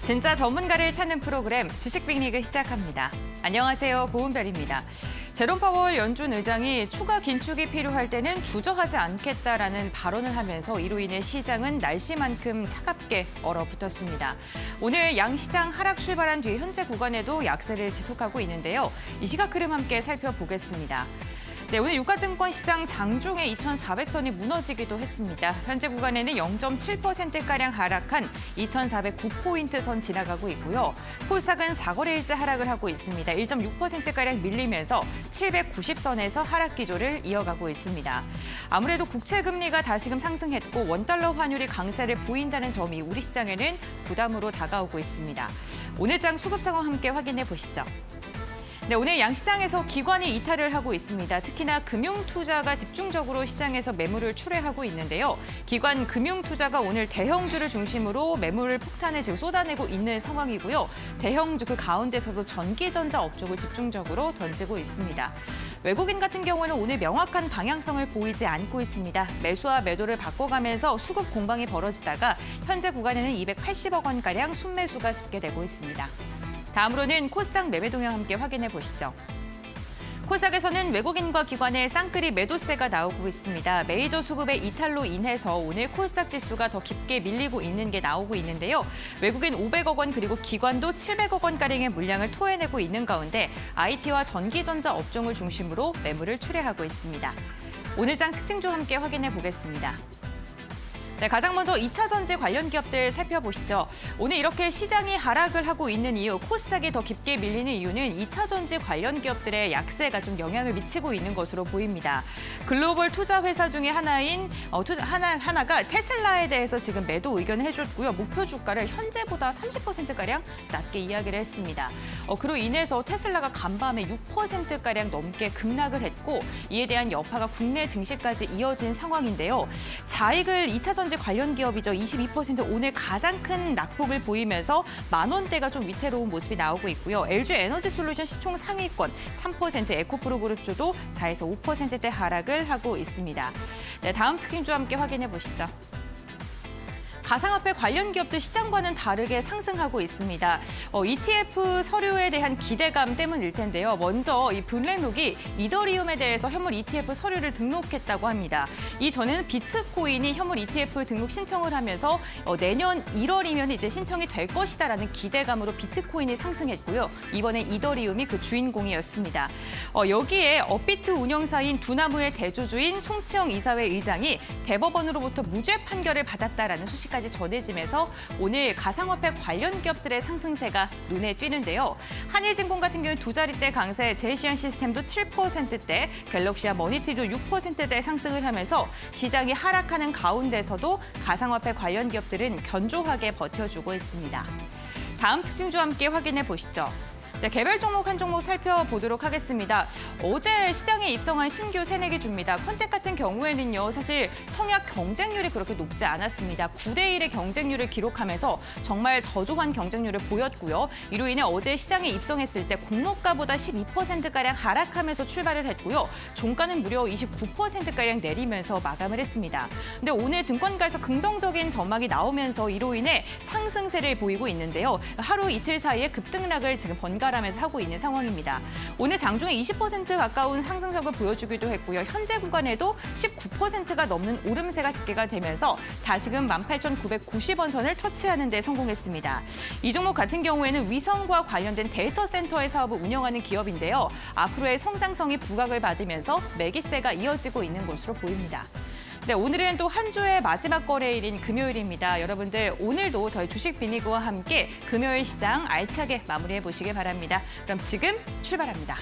진짜 전문가를 찾는 프로그램 주식 빅리그 시작합니다. 안녕하세요, 고은별입니다. 제롬 파월 연준 의장이 추가 긴축이 필요할 때는 주저하지 않겠다라는 발언을 하면서 이로 인해 시장은 날씨만큼 차갑게 얼어붙었습니다. 오늘 양시장 하락 출발한 뒤 현재 구간에도 약세를 지속하고 있는데요. 이 시각 흐름 함께 살펴보겠습니다. 네, 오늘 유가증권 시장 장중에 2,400선이 무너지기도 했습니다. 현재 구간에는 0.7%가량 하락한 2,409포인트 선 지나가고 있고요. 코스닥은 4거래일째 하락을 하고 있습니다. 1.6%가량 밀리면서 790선에서 하락 기조를 이어가고 있습니다. 아무래도 국채 금리가 다시금 상승했고 원달러 환율이 강세를 보인다는 점이 우리 시장에는 부담으로 다가오고 있습니다. 오늘 장 수급 상황 함께 확인해 보시죠. 네, 오늘 양시장에서 기관이 이탈을 하고 있습니다. 특히나 금융투자가 집중적으로 시장에서 매물을 출회하고 있는데요. 기관 금융투자가 오늘 대형주를 중심으로 매물 폭탄을 지금 쏟아내고 있는 상황이고요. 대형주 그 가운데서도 전기전자 업종을 집중적으로 던지고 있습니다. 외국인 같은 경우는 오늘 명확한 방향성을 보이지 않고 있습니다. 매수와 매도를 바꿔가면서 수급 공방이 벌어지다가 현재 구간에는 280억 원가량 순매수가 집계되고 있습니다. 다음으로는 코스닥 매매 동향 함께 확인해 보시죠. 코스닥에서는 외국인과 기관의 쌍끌이 매도세가 나오고 있습니다. 메이저 수급의 이탈로 인해서 오늘 코스닥 지수가 더 깊게 밀리고 있는 게 나오고 있는데요. 외국인 500억 원 그리고 기관도 700억 원가량의 물량을 토해내고 있는 가운데 IT와 전기전자 업종을 중심으로 매물을 출회하고 있습니다. 오늘 장 특징주 함께 확인해 보겠습니다. 네, 가장 먼저 2차 전지 관련 기업들 살펴보시죠. 오늘 이렇게 시장이 하락을 하고 있는 이유, 코스닥이 더 깊게 밀리는 이유는 2차 전지 관련 기업들의 약세가 좀 영향을 미치고 있는 것으로 보입니다. 글로벌 투자 회사 중에 하나인 하나가 테슬라에 대해서 지금 매도 의견을 해줬고요. 목표 주가를 현재보다 30%가량 낮게 이야기를 했습니다. 그로 인해서 테슬라가 간밤에 6%가량 넘게 급락을 했고 이에 대한 여파가 국내 증시까지 이어진 상황인데요. 자익을 2차 전지 관련 기업이죠. 22% 오늘 가장 큰 낙폭을 보이면서 만 원대가 좀 위태로운 모습이 나오고 있고요. LG 에너지 솔루션 시총 상위권 3%, 에코프로 그룹주도 4에서 5%대 하락을 하고 있습니다. 네, 다음 특징주 함께 확인해 보시죠. 가상화폐 관련 기업도 시장과는 다르게 상승하고 있습니다. ETF 서류에 대한 기대감 때문일 텐데요. 먼저 이 블랙록이 이더리움에 대해서 현물 ETF 서류를 등록했다고 합니다. 이전에는 비트코인이 현물 ETF 등록 신청을 하면서 내년 1월이면 이제 신청이 될 것이다라는 기대감으로 비트코인이 상승했고요. 이번에 이더리움이 그 주인공이었습니다. 여기에 업비트 운영사인 두나무의 대주주인 송치영 이사회 의장이 대법원으로부터 무죄 판결을 받았다라는 소식 까지 전해지면서 오늘 가상화폐 관련 기업들의 상승세가 눈에 띄는데요. 한일증권 같은 경우는 두 자릿대 강세, 제이시안 시스템도 7%대, 갤럭시와 머니티도 6%대 상승을 하면서 시장이 하락하는 가운데서도 가상화폐 관련 기업들은 견조하게 버텨주고 있습니다. 다음 특징주 함께 확인해 보시죠. 네, 개별 종목 한 종목 살펴보도록 하겠습니다. 어제 시장에 입성한 신규 새내기주입니다. 콘텍 같은 경우에는요, 사실 청약 경쟁률이 그렇게 높지 않았습니다. 9대1의 경쟁률을 기록하면서 정말 저조한 경쟁률을 보였고요. 이로 인해 어제 시장에 입성했을 때 공모가보다 12%가량 하락하면서 출발을 했고요. 종가는 무려 29%가량 내리면서 마감을 했습니다. 근데 오늘 증권가에서 긍정적인 전망이 나오면서 이로 인해 상승세를 보이고 있는데요. 하루 이틀 사이에 급등락을 지금 번갈아가면서 하고 있는 상황입니다. 오늘 장중에 20% 가까운 상승력을 보여주기도 했고요. 현재 구간에도 19%가 넘는 오름세가 집계가 되면서 다시금 18,990원 선을 터치하는 데 성공했습니다. 이 종목 같은 경우에는 위성과 관련된 데이터 센터의 사업을 운영하는 기업인데요. 앞으로의 성장성이 부각을 받으면서 매기세가 이어지고 있는 것으로 보입니다. 네, 오늘은 또 한 주의 마지막 거래일인 금요일입니다. 여러분들 오늘도 저희 주식 빅리그와 함께 금요일 시장 알차게 마무리해 보시길 바랍니다. 그럼 지금 출발합니다.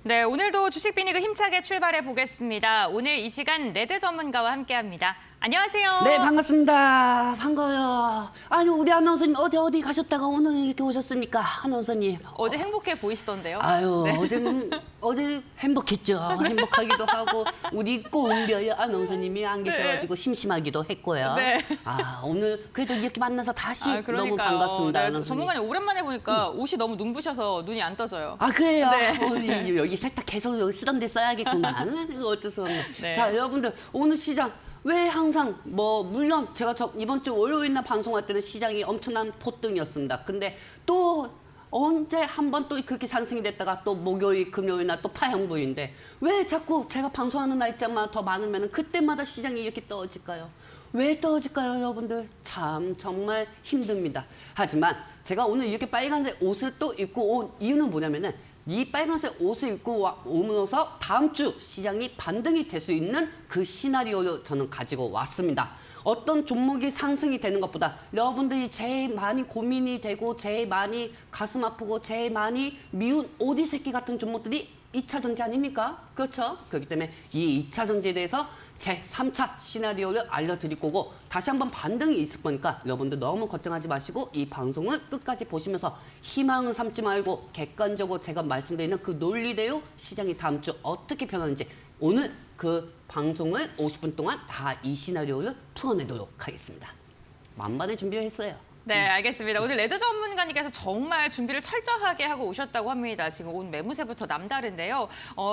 네, 오늘도 주식 빅리그 힘차게 출발해 보겠습니다. 오늘 이 시간 레드 전문가와 함께합니다. 안녕하세요. 네, 반갑습니다. 반가워요. 아니, 우리 아나운서님 어디 가셨다가 오늘 이렇게 오셨습니까? 아나운서님. 어제 행복해 보이시던데요. 아유, 네. 어제 행복했죠. 행복하기도 하고, 우리 꼬은별 아나운서님이 안 계셔가지고 심심하기도 했고요. 네. 아, 오늘 그래도 이렇게 만나서 다시 너무 그러니까요. 반갑습니다. 네, 아나운서님. 전문가님 오랜만에 보니까 옷이 너무 눈부셔서 눈이 안 떠져요. 아, 그래요? 네. 여기 살짝 계속 여기 쓰던 데 써야겠구만. 이거 어쩔 수 없네. 네. 자, 여러분들, 오늘 시장. 왜 항상 물론 제가 이번 주 월요일 날 방송할 때는 시장이 엄청난 폭등이었습니다. 근데 또 언제 한번 또 그렇게 상승이 됐다가 또 목요일, 금요일 날 또 파행부인데 왜 자꾸 제가 방송하는 날짜만 더 많으면 그때마다 시장이 이렇게 떨어질까요? 왜 떨어질까요, 여러분들? 참 정말 힘듭니다. 하지만 제가 오늘 이렇게 빨간색 옷을 또 입고 온 이유는 뭐냐면은 이 빨간색 옷을 입고 오면서 다음 주 시장이 반등이 될 수 있는 그 시나리오를 저는 가지고 왔습니다. 어떤 종목이 상승이 되는 것보다 여러분들이 제일 많이 고민이 되고 제일 많이 가슴 아프고 제일 많이 미운 오리 새끼 같은 종목들이 2차 전지 아닙니까? 그렇죠? 그렇기 때문에 이 2차 전지에 대해서 제 3차 시나리오를 알려드릴 거고 다시 한번 반등이 있을 거니까 여러분들 너무 걱정하지 마시고 이 방송을 끝까지 보시면서 희망을 삼지 말고 객관적으로 제가 말씀드리는 그 논리대로 시장이 다음 주 어떻게 변하는지 오늘 그 방송을 50분 동안 다 이 시나리오를 풀어내도록 하겠습니다. 만반의 준비를 했어요. 네, 알겠습니다. 오늘 레드 전문가님께서 정말 준비를 철저하게 하고 오셨다고 합니다. 지금 온 매무새부터 남다른데요.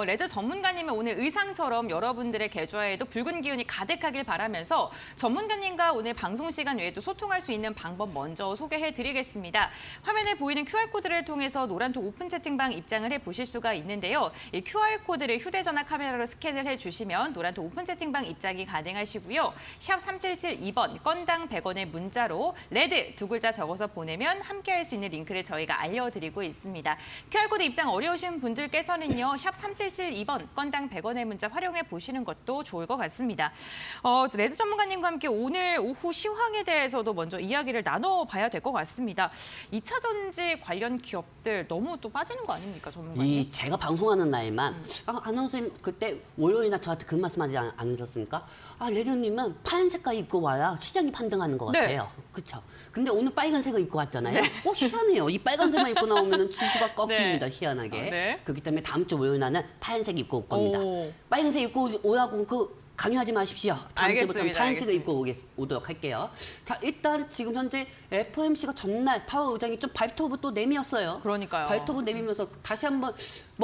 레드 전문가님은 오늘 의상처럼 여러분들의 계좌에도 붉은 기운이 가득하길 바라면서 전문가님과 오늘 방송 시간 외에도 소통할 수 있는 방법 먼저 소개해드리겠습니다. 화면에 보이는 QR코드를 통해서 노란톡 오픈 채팅방 입장을 해보실 수가 있는데요. 이 QR코드를 휴대전화 카메라로 스캔을 해주시면 노란톡 오픈 채팅방 입장이 가능하시고요. 샵 3772번 건당 100원의 문자로 레드 두 글자 적어서 보내면 함께할 수 있는 링크를 저희가 알려드리고 있습니다. QR코드 입장 어려우신 분들께서는요. 샵 3772번 건당 100원의 문자 활용해 보시는 것도 좋을 것 같습니다. 레드 전문가님과 함께 오늘 오후 시황에 대해서도 먼저 이야기를 나눠봐야 될 것 같습니다. 2차 전지 관련 기업들 너무 또 빠지는 거 아닙니까, 전문가님? 제가 방송하는 날만 아나운서님 그때 월요일날 저한테 그 말씀하지 않으셨습니까? 아, 레드님은 파란 색깔 입고 와야 시장이 반등하는 것 네. 같아요. 그렇죠? 근데 오늘 빨간색을 입고 왔잖아요. 희한해요. 이 빨간색만 입고 나오면 지수가 꺾입니다. 네. 희한하게. 네. 그렇기 때문에 다음 주 월요일 날은 파란색 입고 올 겁니다. 오. 빨간색 입고 오라고 강요하지 마십시오. 다음 주부터 알겠습니다. 파란색을 입고 오도록 할게요. 자, 일단 지금 현재 FOMC가 전날 파월 의장이 좀 발톱을 또 내미었어요. 그러니까요. 발톱을 내밀면서 다시 한번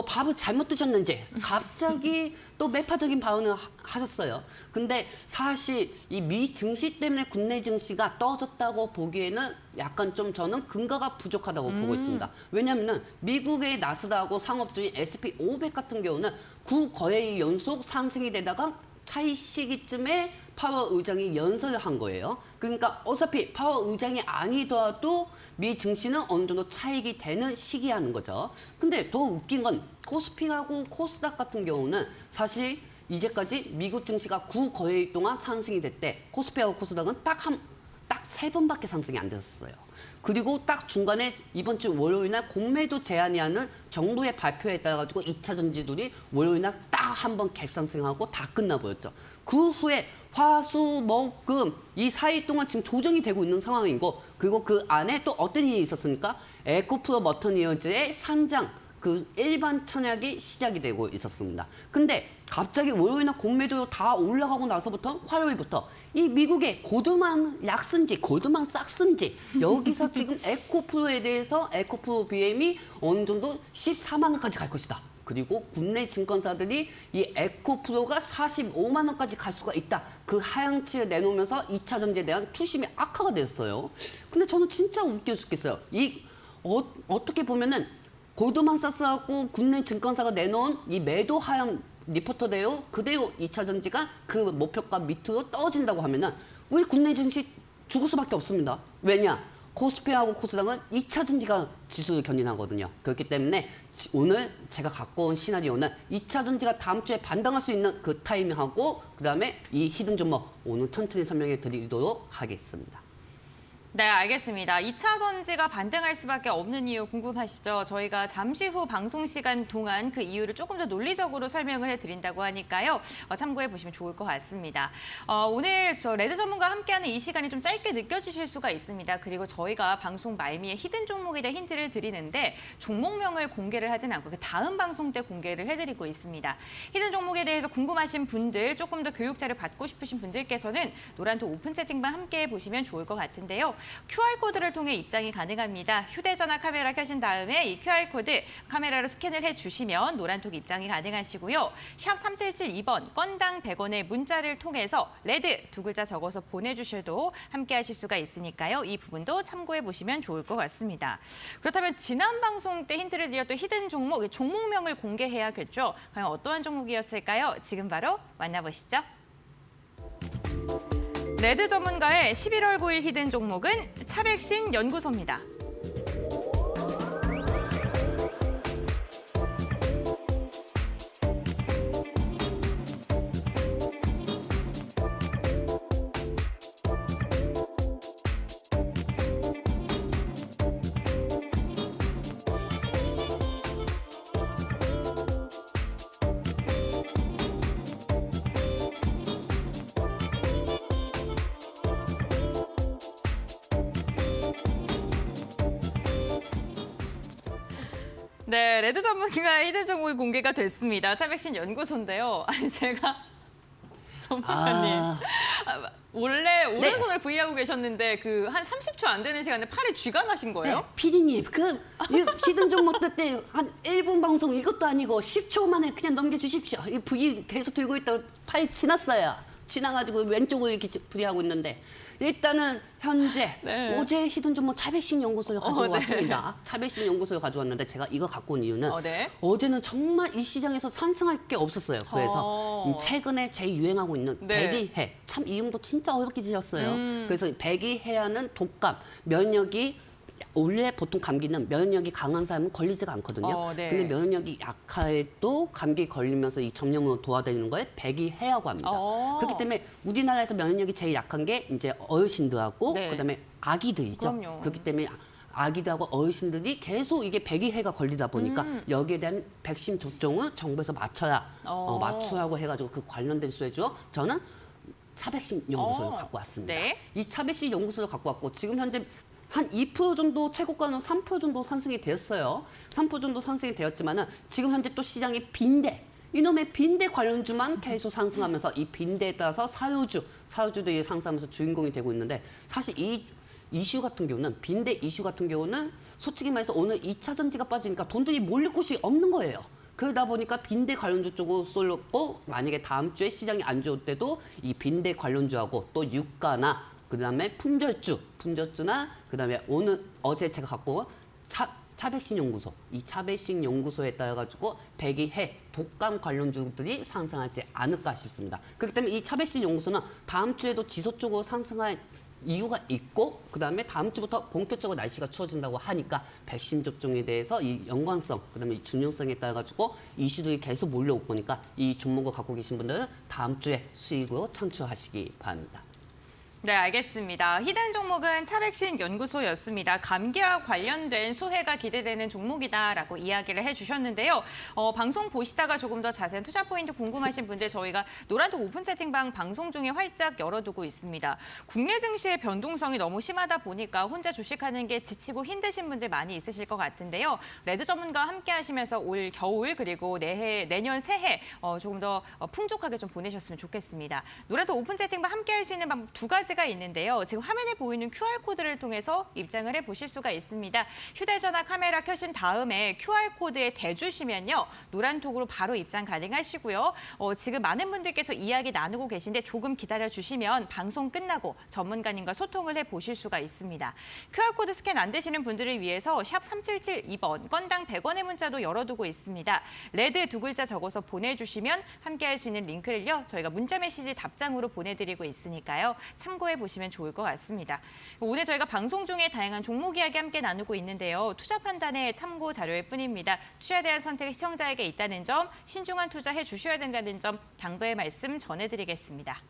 밥을 잘못 드셨는지 갑자기 또 매파적인 발언을 하셨어요. 근데 사실 이 미 증시 때문에 국내 증시가 떨어졌다고 보기에는 약간 좀 저는 근거가 부족하다고 보고 있습니다. 왜냐하면 미국의 나스닥하고 상업주의 S&P 500 같은 경우는 9거래일 연속 상승이 되다가 차이 시기쯤에 파월 의장이 연설을 한 거예요. 그러니까 어차피 파월 의장이 아니더라도 미 증시는 어느 정도 차익이 되는 시기라는 거죠. 근데 더 웃긴 건 코스피하고 코스닥 같은 경우는 사실 이제까지 미국 증시가 9거래일 동안 상승이 됐대. 코스피하고 코스닥은 딱 3번밖에 상승이 안 됐었어요. 그리고 딱 중간에 이번 주 월요일 날 공매도 제한이 하는 정부의 발표에 따라 가지고 2차 전지들이 월요일 날 딱 한 번 갭상승하고 다 끝나버렸죠. 그 후에 화, 수, 목, 금 이 4일 동안 지금 조정이 되고 있는 상황인 거. 그리고 그 안에 또 어떤 일이 있었습니까? 에코프로 머터니어즈의 상장 그 일반 천약이 시작이 되고 있었습니다. 근데 갑자기 월요일날 공매도 다 올라가고 나서부터 화요일부터 이 미국의 고드만 약슨지 고드만 싹슨지 여기서 지금 에코프로에 대해서 에코프로 BM이 어느 정도 14만 원까지 갈 것이다. 그리고 국내 증권사들이 이 에코프로가 45만 원까지 갈 수가 있다. 그 하향치를 내놓으면서 2차 전지에 대한 투심이 악화가 됐어요. 근데 저는 진짜 웃겨 죽겠어요. 어떻게 보면은 골드만삭스하고 국내 증권사가 내놓은 이 매도 하향 리포트대로 그대로 2차 전지가 그 목표가 밑으로 떨어진다고 하면은 우리 국내 증시 죽을 수밖에 없습니다. 왜냐? 코스피하고 코스닥은 2차 전지가 지수를 견인하거든요. 그렇기 때문에 오늘 제가 갖고 온 시나리오는 2차 전지가 다음 주에 반등할 수 있는 그 타이밍하고 그다음에 이 히든 종목 오늘 천천히 설명해 드리도록 하겠습니다. 네, 알겠습니다. 2차 전지가 반등할 수밖에 없는 이유 궁금하시죠? 저희가 잠시 후 방송 시간 동안 그 이유를 조금 더 논리적으로 설명을 해드린다고 하니까요. 참고해 보시면 좋을 것 같습니다. 오늘 저 레드 전문가와 함께하는 이 시간이 좀 짧게 느껴지실 수가 있습니다. 그리고 저희가 방송 말미에 히든 종목에 대한 힌트를 드리는데 종목명을 공개를 하진 않고 그 다음 방송 때 공개를 해드리고 있습니다. 히든 종목에 대해서 궁금하신 분들, 조금 더 교육자를 받고 싶으신 분들께서는 노란톡 오픈 채팅방 함께해 보시면 좋을 것 같은데요. QR코드를 통해 입장이 가능합니다. 휴대전화 카메라 켜신 다음에 이 QR코드 카메라로 스캔을 해주시면 노란톡 입장이 가능하시고요. 샵 3772번 건당 100원의 문자를 통해서 레드 두 글자 적어서 보내주셔도 함께 하실 수가 있으니까요. 이 부분도 참고해 보시면 좋을 것 같습니다. 그렇다면 지난 방송 때 힌트를 드렸던 히든 종목, 종목명을 공개해야겠죠. 과연 어떠한 종목이었을까요? 지금 바로 만나보시죠. 레드 전문가의 11월 9일 히든 종목은 차백신 연구소입니다. 네, 레드 전문가 히든 종목이 공개가 됐습니다. 차백신 연구소인데요. 아니 제가 전문가님 원래 오른손을 V하고 계셨는데 그 한 30초 안 되는 시간에 팔에 쥐가 나신 거예요? 네, 피디님, 이 히든 종목 때 한 1분 방송 이것도 아니고 10초 만에 그냥 넘겨주십시오. 이 V 계속 들고 있다가 팔이 지났어요. 지나가지고 왼쪽으로 이렇게 V하고 있는데 일단은 현재 네. 어제 히든 종목 차백신 연구소에 가져왔습니다. 네. 차백신 연구소에 가져왔는데 제가 이거 갖고 온 이유는 네. 어제는 정말 이 시장에서 상승할 게 없었어요. 그래서 최근에 제일 유행하고 있는 네. 백이해. 참 이름도 진짜 어렵게 지었어요. 그래서 백이해하는 독감, 면역이 원래 보통 감기는 면역력이 강한 사람은 걸리지가 않거든요. 네. 근데 면역력이 약해도 감기 걸리면서 이 점령으로 도와드리는 거에 백이해라고 합니다. 그렇기 때문에 우리나라에서 면역력이 제일 약한 게 이제 어르신들하고 네. 그다음에 아기들이죠. 그럼요. 그렇기 때문에 아기들하고 어르신들이 계속 이게 백이해가 걸리다 보니까 여기에 대한 백신 접종을 정부에서 맞추라고 해가지고 그 관련된 수혜죠. 저는 차백신 연구소를 갖고 왔습니다. 네. 이 차백신 연구소를 갖고 왔고 지금 현재 한 2% 정도 최고가는 3% 정도 상승이 되었어요. 3% 정도 상승이 되었지만은 지금 현재 또 시장이 빈대. 이놈의 빈대 관련주만 계속 상승하면서 이 빈대에 따라서 사유주들이 상승하면서 주인공이 되고 있는데 사실 이 이슈 같은 경우는 빈대 이슈 같은 경우는 솔직히 말해서 오늘 2차 전지가 빠지니까 돈들이 몰릴 곳이 없는 거예요. 그러다 보니까 빈대 관련주 쪽으로 쏠렸고 만약에 다음 주에 시장이 안 좋을 때도 이 빈대 관련주하고 또 유가나 그다음에 품절주나 그다음에 어제 제가 갖고 온 차백신 연구소, 이 차백신 연구소에 따라 가지고 백이해 독감 관련주들이 상승하지 않을까 싶습니다. 그렇기 때문에 이 차백신 연구소는 다음 주에도 지속적으로 상승할 이유가 있고 그다음에 다음 주부터 본격적으로 날씨가 추워진다고 하니까 백신 접종에 대해서 이 연관성 그다음에 이 중요성에 따라 가지고 이슈들이 계속 몰려올 거니까 이 종목을 갖고 계신 분들은 다음 주에 수익으로 창출하시기 바랍니다. 네, 알겠습니다. 히든 종목은 차백신 연구소였습니다. 감기와 관련된 수혜가 기대되는 종목이다라고 이야기를 해주셨는데요. 방송 보시다가 조금 더 자세한 투자 포인트 궁금하신 분들 저희가 노란톡 오픈 채팅방 방송 중에 활짝 열어두고 있습니다. 국내 증시의 변동성이 너무 심하다 보니까 혼자 주식하는 게 지치고 힘드신 분들 많이 있으실 것 같은데요. 레드 전문가와 함께 하시면서 올 겨울 그리고 내년 새해 조금 더 풍족하게 좀 보내셨으면 좋겠습니다. 노란톡 오픈 채팅방 함께 할 수 있는 방법 두 가지 가 있는데요. 지금 화면에 보이는 QR코드를 통해서 입장을 해보실 수가 있습니다. 휴대전화 카메라 켜신 다음에 QR코드에 대주시면요. 노란톡으로 바로 입장 가능하시고요. 지금 많은 분들께서 이야기 나누고 계신데 조금 기다려주시면 방송 끝나고 전문가님과 소통을 해보실 수가 있습니다. QR코드 스캔 안 되시는 분들을 위해서 샵 3772번 건당 100원의 문자도 열어두고 있습니다. 레드 두 글자 적어서 보내주시면 함께할 수 있는 링크를요. 저희가 문자 메시지 답장으로 보내드리고 있으니까요. 참고해 보시면 좋을 것 같습니다. 오늘 저희가 방송 중에 다양한 종목 이야기 함께 나누고 있는데요. 투자 판단의 참고 자료일 뿐입니다. 투자에 대한 선택이 시청자에게 있다는 점, 신중한 투자해 주셔야 된다는 점, 당부의 말씀 전해드리겠습니다.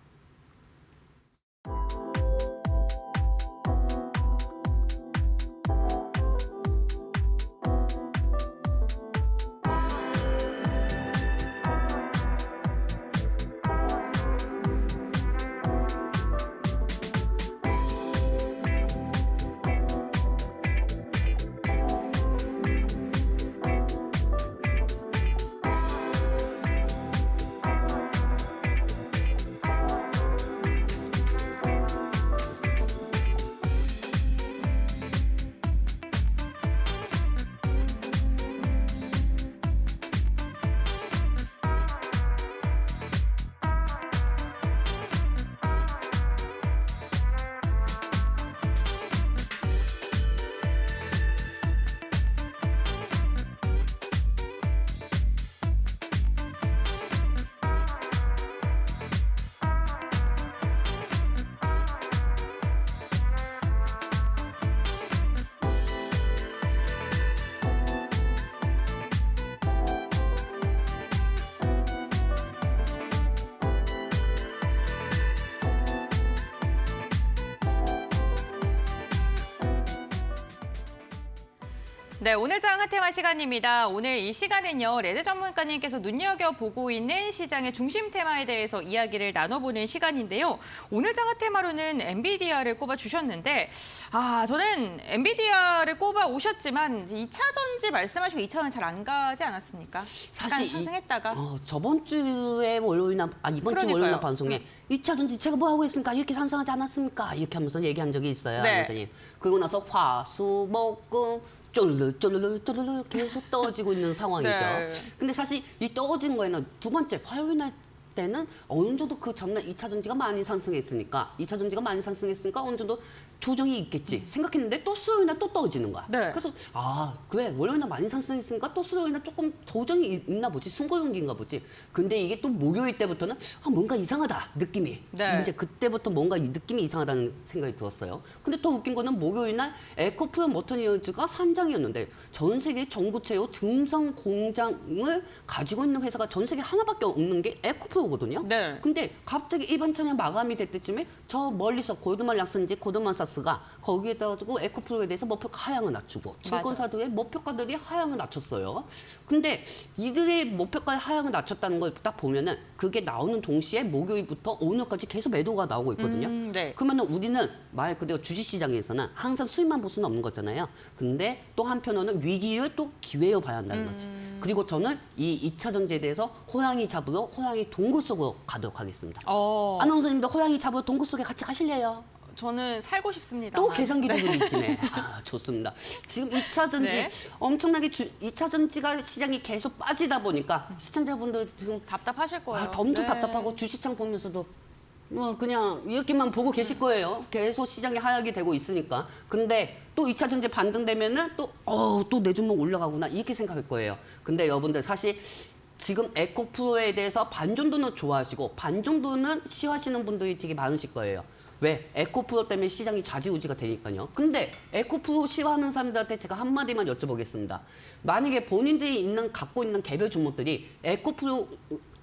네, 오늘장 핫테마 시간입니다. 오늘 이 시간은요, 레드 전문가님께서 눈여겨보고 있는 시장의 중심 테마에 대해서 이야기를 나눠보는 시간인데요. 오늘장 핫테마로는 엔비디아를 꼽아주셨는데, 저는 엔비디아를 꼽아오셨지만 2차 전지 말씀하시고 2차는 잘 안 가지 않았습니까? 사실 약간 상승했다가. 저번 주에 월요일이나 이번 주 그러니까요. 월요일날 방송에 2차 전지 제가 뭐 하고 있습니까? 이렇게 상승하지 않았습니까? 이렇게 하면서 얘기한 적이 있어요. 네. 선생님. 그리고 나서 화수목금 쫄르 계속 떨어지고 있는 상황이죠. 네. 근데 사실 이 떨어진 거에는 두 번째 화요일 날 때는 어느 정도 그 전날 2차 전지가 많이 상승했으니까 2차 전지가 많이 상승했으니까 어느 정도 조정이 있겠지 생각했는데 또 수요일 날 또 떨어지는 거야. 네. 그래서 그래 월요일 날 많이 상승했으니까 또 수요일 날 조금 조정이 있나 보지 승고용기인가 보지. 근데 이게 또 목요일 때부터는 뭔가 이상하다 느낌이. 네. 이제 그때부터 뭔가 이 느낌이 이상하다는 생각이 들었어요. 근데 또 웃긴 거는 목요일 날 에코프로 머터니얼즈가 산장이었는데 전 세계 전구체요 증성 공장을 가지고 있는 회사가 전 세계 하나밖에 없는 게 에코프로거든요. 네. 근데 갑자기 이번 천년 마감이 됐을 때쯤에 저 멀리서 골드만락스인지 고ld만삭스가 거기에 따라가지고 에코프로에 대해서 목표가 하향을 낮추고 증권사들의 목표가들이 하향을 낮췄어요. 근데 이들의 목표가 하향을 낮췄다는 걸 딱 보면은 그게 나오는 동시에 목요일부터 오늘까지 계속 매도가 나오고 있거든요. 네. 그러면 우리는 말 그대로 주식시장에서는 항상 수익만 볼 수는 없는 거잖아요. 근데 또 한편으로는 위기를 또 기회로 봐야 한다는 거지. 그리고 저는 이 2차 전지에 대해서 호랑이 잡으러 호랑이 동굴 속으로 가도록 하겠습니다. 아나운서님도 호랑이 잡으러 동굴 속에 같이 가실래요? 저는 살고 싶습니다. 또 계산기 두분이시네. 좋습니다. 지금 2차 전지 네. 엄청나게 2차 전지가 시장이 계속 빠지다 보니까 시청자분들 지금 답답하실 거예요. 엄청 네. 답답하고 주식창 보면서도 그냥 이렇게만 보고 계실 거예요. 계속 시장이 하락이 되고 있으니까. 근데 또 2차 전지 반등되면은 또 내 종목 올라가구나 이렇게 생각할 거예요. 근데 여러분들 사실 지금 에코프로에 대해서 반 정도는 좋아하시고 반 정도는 싫어하시는 분들이 되게 많으실 거예요. 왜? 에코프로 때문에 시장이 좌지우지가 되니까요. 근데 에코프로 싫어하는 사람들한테 제가 한마디만 여쭤보겠습니다. 만약에 본인들이 갖고 있는 개별 종목들이 에코프로에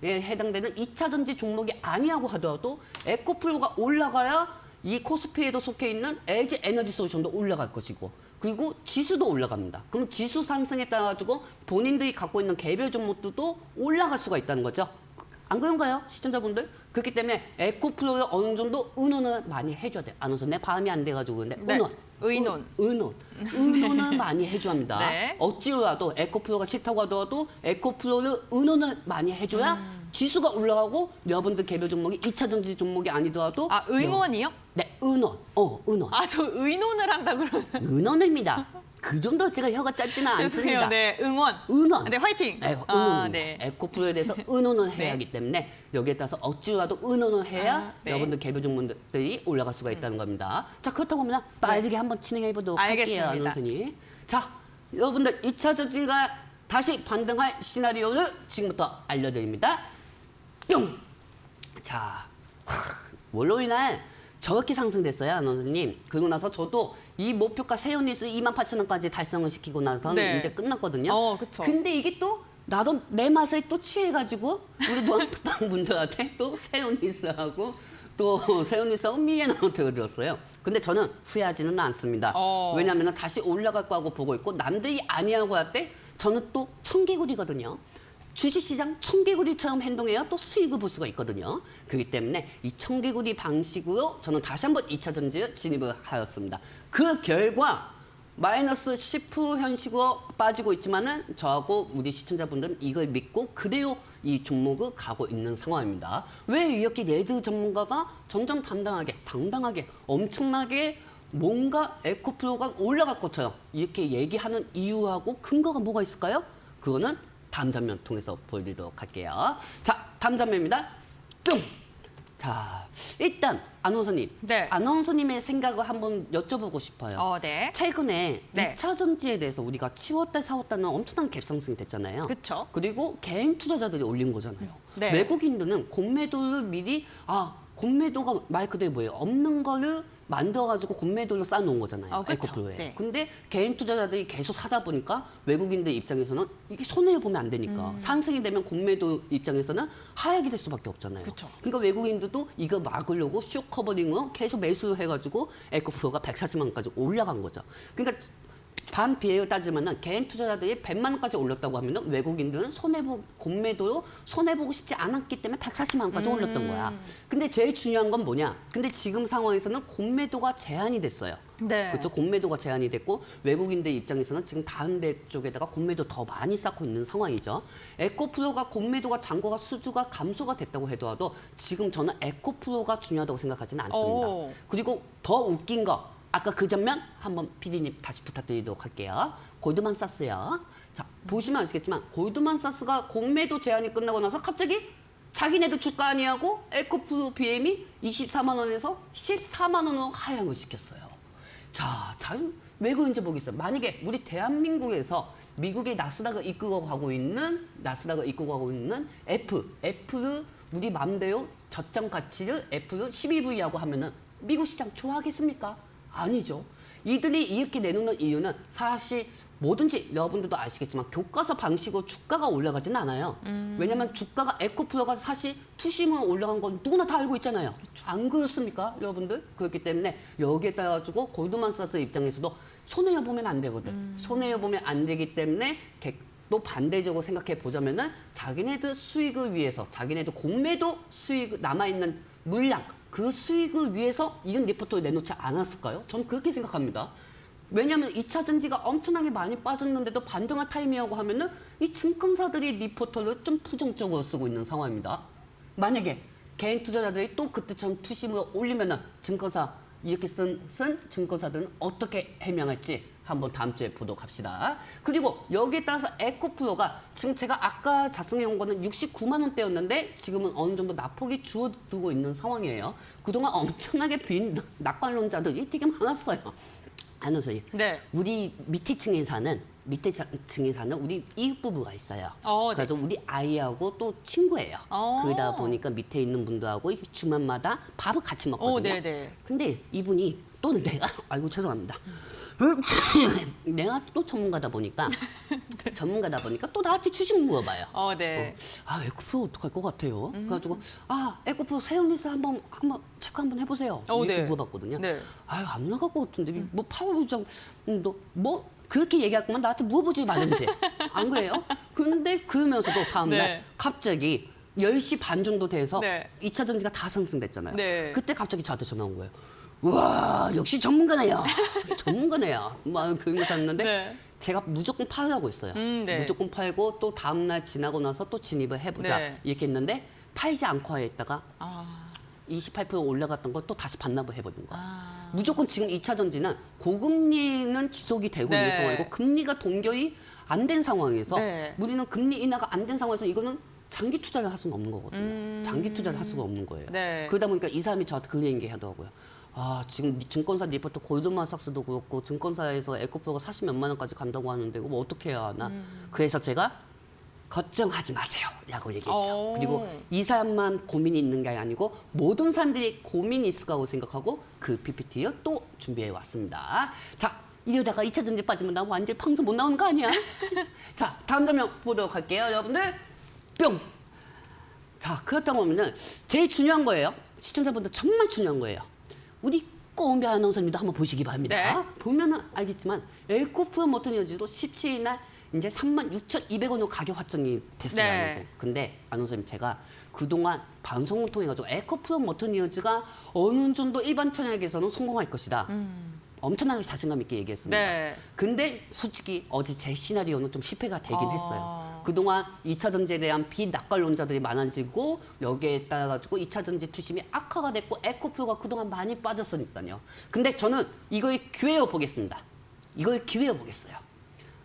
해당되는 2차 전지 종목이 아니라고 하더라도 에코프로가 올라가야 이 코스피에도 속해 있는 LG 에너지 솔루션도 올라갈 것이고 그리고 지수도 올라갑니다. 그럼 지수 상승에 따라 가지고 본인들이 갖고 있는 개별 종목들도 올라갈 수가 있다는 거죠. 안 그런가요? 시청자분들? 그렇기 때문에 에코프로를 어느 정도 의논을 많이 해줘야 돼요. 아나운서 내 발음이 안 돼가지고 근데 네. 의논을 많이 해줘야 합니다. 네. 어찌로라도 에코프로가 싫다고 하더라도 에코프로를 의논을 많이 해줘야 지수가 올라가고 여러분들 개별 종목이 2차 전지 종목이 아니더라도 의원이요? 네, 의논. 저 의논을 한다 그러는. 의논입니다. 그 정도 제가 혀가 짧지는 죄송해요. 않습니다. 네, 응원. 의논. 네, 화이팅. 네, 의논입니다. 네. 에코프로에 대해서 의논을 해야 네. 하기 때문에 여기에 따라서 억지로라도 의논을 해야 네. 여러분들 개별 종목들이 올라갈 수가 있다는 겁니다. 자, 그렇다고 하면 빠르게 한번 진행해 보도록 할게요, 알겠습니다. 안원선이. 자, 여러분들 2차 전지가 다시 반등할 시나리오를 지금부터 알려드립니다. 뿅! 자, 월요일 날 저렇게 상승됐어요, 아나운서님. 그리고 나서 저도 이 목표가 세운일스 28,000원까지 달성을 시키고 나서는 네. 이제 끝났거든요. 그쵸. 근데 이게 또 나도 내 맛에 또 취해가지고 우리 노안방 분들한테 또 세운일스하고 또 세운일스하고 미에나우트를 들었어요. 근데 저는 후회하지는 않습니다. 왜냐하면 다시 올라갈 거하고 보고 있고 남들이 아니하고 할 때 저는 또 청개구리거든요. 주식시장 청개구리처럼 행동해야 또 수익을 볼 수가 있거든요. 그렇기 때문에 이 청개구리 방식으로 저는 다시 한번 2차 전지에 진입을 하였습니다. 그 결과 마이너스 10% 현식으로 빠지고 있지만은 저하고 우리 시청자분들은 이걸 믿고 그대로 이 종목을 가고 있는 상황입니다. 왜 이렇게 레드 전문가가 점점 당당하게 엄청나게 뭔가 에코프로가 올라갈 것처럼 이렇게 얘기하는 이유하고 근거가 뭐가 있을까요? 그거는 다음 장면 통해서 보여드리도록 할게요. 자, 다음 장면입니다. 뿅! 자, 일단 아나운서님. 네. 아나운서님의 생각을 한번 여쭤보고 싶어요. 네. 최근에 네. 2차 전지에 대해서 우리가 10월달, 4월달은 엄청난 갭상승이 됐잖아요. 그쵸. 그리고 개인 투자자들이 올린 거잖아요. 네. 외국인들은 공매도를 미리 공매도가 말 그대로 뭐예요? 없는 거를 만들어가지고 공매도를 쌓아놓은 거잖아요. 그쵸. 에코프로에. 네. 근데 개인 투자자들이 계속 사다 보니까 외국인들 입장에서는 이게 손해를 보면 안 되니까 상승이 되면 공매도 입장에서는 하락이 될 수밖에 없잖아요. 그쵸. 그러니까 외국인들도 이거 막으려고 쇼 커버링으로 계속 매수를 해가지고 에코프로가 140만 원까지 올라간 거죠. 그러니까 반 비례로 따지면은 개인 투자자들이 100만 원까지 올렸다고 하면은 외국인들은 공매도로 손해보고 싶지 않았기 때문에 140만 원까지 올렸던 거야. 근데 제일 중요한 건 뭐냐? 근데 지금 상황에서는 공매도가 제한이 됐어요. 네. 그렇죠. 공매도가 제한이 됐고 외국인들 입장에서는 지금 다른 데 쪽에다가 공매도 더 많이 쌓고 있는 상황이죠. 에코프로가 공매도가 잔고가 수주가 감소가 됐다고 해도 지금 저는 에코프로가 중요하다고 생각하지는 않습니다. 오. 그리고 더 웃긴 거 아까 그 장면 한번 PD님 다시 부탁드리도록 할게요. 골드만사스요. 자, 보시면 아시겠지만 골드만사스가 공매도 제한이 끝나고 나서 갑자기 자기네도 주가 아니하고 에코프로 BM이 24만 원에서 14만 원으로 하향을 시켰어요. 자, 외국인지 보겠어요. 만약에 우리 대한민국에서 미국의 나스닥을 이끌고 가고 있는 애플을 우리 맘대로 저점 가치를 애플을 12V하고 하면은 미국 시장 좋아하겠습니까? 아니죠. 이들이 이렇게 내놓는 이유는 사실 뭐든지 여러분들도 아시겠지만 교과서 방식으로 주가가 올라가지는 않아요. 왜냐하면 주가가 에코프로가 사실 투심으로 올라간 건 누구나 다 알고 있잖아요. 안 그렇습니까, 여러분들? 그렇기 때문에 여기에 따라 가지고 골드만사스 입장에서도 손해여 보면 안 되거든. 손해여 보면 안 되기 때문에 또 반대적으로 생각해 보자면은 자기네들 수익을 위해서 자기네들 공매도 수익 남아있는 물량 그 수익을 위해서 이런 리포트를 내놓지 않았을까요? 저는 그렇게 생각합니다. 왜냐하면 2차 전지가 엄청나게 많이 빠졌는데도 반등할 타이밍이라고 하면은 이 증권사들이 리포터를 좀 부정적으로 쓰고 있는 상황입니다. 만약에 개인 투자자들이 또 그때처럼 투심을 올리면은 증권사 이렇게 쓴 증권사들은 어떻게 해명할지 한번 다음 주에 보도록 합시다. 그리고 여기에 따라서 에코프로가 지금 제가 아까 작성해 온 거는 69만 원대였는데 지금은 어느 정도 낙폭이 줄어들고 있는 상황이에요. 그동안 엄청나게 빈 낙관론자들이 되게 많았어요. 안 웃어요. 네. 우리 밑에 층에 사는 우리 이웃 부부가 있어요. 네. 그래서 우리 아이하고 또 친구예요. 그러다 보니까 밑에 있는 분들하고 주말마다 밥을 같이 먹거든요. 네네. 근데 이분이 또 내가 아이고 죄송합니다. 내가 또 전문가다 보니까 또 나한테 주식 물어봐요. 네. 에코프로 어떡할 것 같아요? 그래가지고 에코프로 세연리스 한번 체크 한번 해보세요. 이렇게 네. 물어봤거든요. 네. 안 나갈 것 같은데 뭐 파워유장 뭐 그렇게 얘기할 거면 나한테 물어보지 말든지 안 그래요? 근데 그러면서도 다음날 네. 갑자기 10시 반 정도 돼서 네. 2차 전지가 다 상승됐잖아요. 네. 그때 갑자기 저한테 전화 온 거예요. 와 역시 전문가네요. 전문가네요. 막 그런 거 샀는데 네. 제가 무조건 팔으라고 했어요. 네. 무조건 팔고 또 다음날 지나고 나서 또 진입을 해보자 네. 이렇게 했는데 팔지 않고 있다가 아. 28% 올라갔던 걸 또 다시 반납을 해버린 거야. 무조건 지금 2차 전지는 고금리는 지속이 되고 네. 있는 상황이고 금리가 동결이 안 된 상황에서 네. 우리는 금리 인하가 안 된 상황에서 이거는 장기 투자를 할 수는 없는 거거든요. 장기 투자를 할 수가 없는 거예요. 네. 그러다 보니까 이 사람이 저한테 그런 얘기 하더라고요. 지금 증권사 리포트 골드만삭스도 그렇고 증권사에서 에코프로가 40몇만 원까지 간다고 하는데 이거 뭐 어떻게 해야 하나. 그래서 제가 걱정하지 마세요 라고 얘기했죠. 그리고 이 사람만 고민이 있는 게 아니고 모든 사람들이 고민이 있을 거라고 생각하고 그 PPT를 또 준비해 왔습니다. 자, 이러다가 2차 전지 빠지면 나 완전 방송 못 나오는 거 아니야? 자, 다음 장면 보도록 할게요. 여러분들 뿅! 자, 그렇다고 하면은 제일 중요한 거예요. 시청자분들 정말 중요한 거예요. 우리 꼬은배 아나운서님도 한번 보시기 바랍니다. 네. 보면은 알겠지만 에코프로 모터니어즈도 17일 날 이제 36,200원으로 가격 확정이 됐어요. 네. 아나운서님. 근데 아나운서님 제가 그동안 방송을 통해 가지고 에코프로 모터니어즈가 어느 정도 일반 청약에서는 성공할 것이다. 엄청나게 자신감 있게 얘기했습니다. 네. 근데 솔직히 어제 제 시나리오는 좀 실패가 되긴 했어요. 그동안 2차 전지에 대한 비낙관론자들이 많아지고 여기에 따라 가지고 2차 전지 투심이 악화가 됐고 에코프로가 그동안 많이 빠졌으니까요. 근데 저는 이걸 기회로 보겠습니다. 이걸 기회로 보겠어요.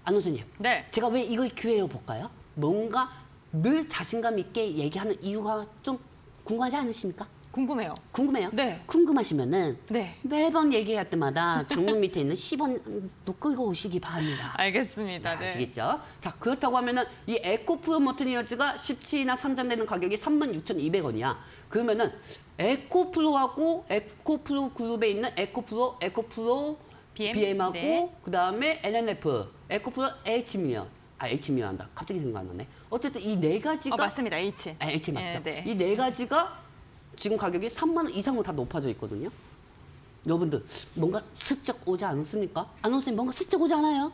안호선님, 네. 제가 왜 이걸 기회로 볼까요? 뭔가 늘 자신감 있게 얘기하는 이유가 좀 궁금하지 않으십니까? 궁금해요. 궁금해요? 네. 궁금하시면은 네. 매번 얘기할 때마다 장문 밑에 있는 10원도 끌고 오시기 바랍니다. 알겠습니다. 네. 아시겠죠? 자, 그렇다고 하면은 이 에코프로 모터니어즈가 17일이나 상장되는 가격이 36,200원이야. 그러면은 에코프로하고 에코프로 그룹에 있는 에코프로 BM하고 네. 그다음에 LNF, 에코프로 H미연. H미연 한다. 갑자기 생각 안 나네. 어쨌든 이 네 가지가 맞습니다. H. H 맞죠? 네. 이 네 가지가 지금 가격이 3만 원 이상으로 다 높아져 있거든요. 여러분들 뭔가 슬쩍 오지 않습니까? 아나운서님 뭔가 슬쩍 오지 않아요?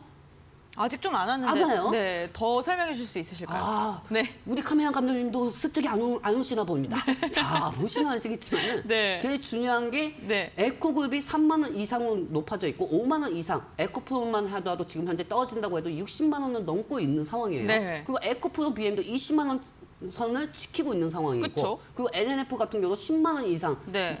아직 좀 안 왔는데. 안 와요? 네, 더 설명해 줄 수 있으실까요? 아, 네. 우리 카메라 감독님도 슬쩍이 안 오시나 봅니다. 자, 보시면 아시겠지만 네. 제일 중요한 게 네. 에코그룹이 3만 원 이상은 높아져 있고 5만 원 이상 에코프로만 하더라도 지금 현재 떨어진다고 해도 60만 원은 넘고 있는 상황이에요. 네. 그리고 에코프로 BM도 20만 원 선을 지키고 있는 상황이고 그쵸. 그리고 LNF 같은 경우도 10만 원 이상을 네.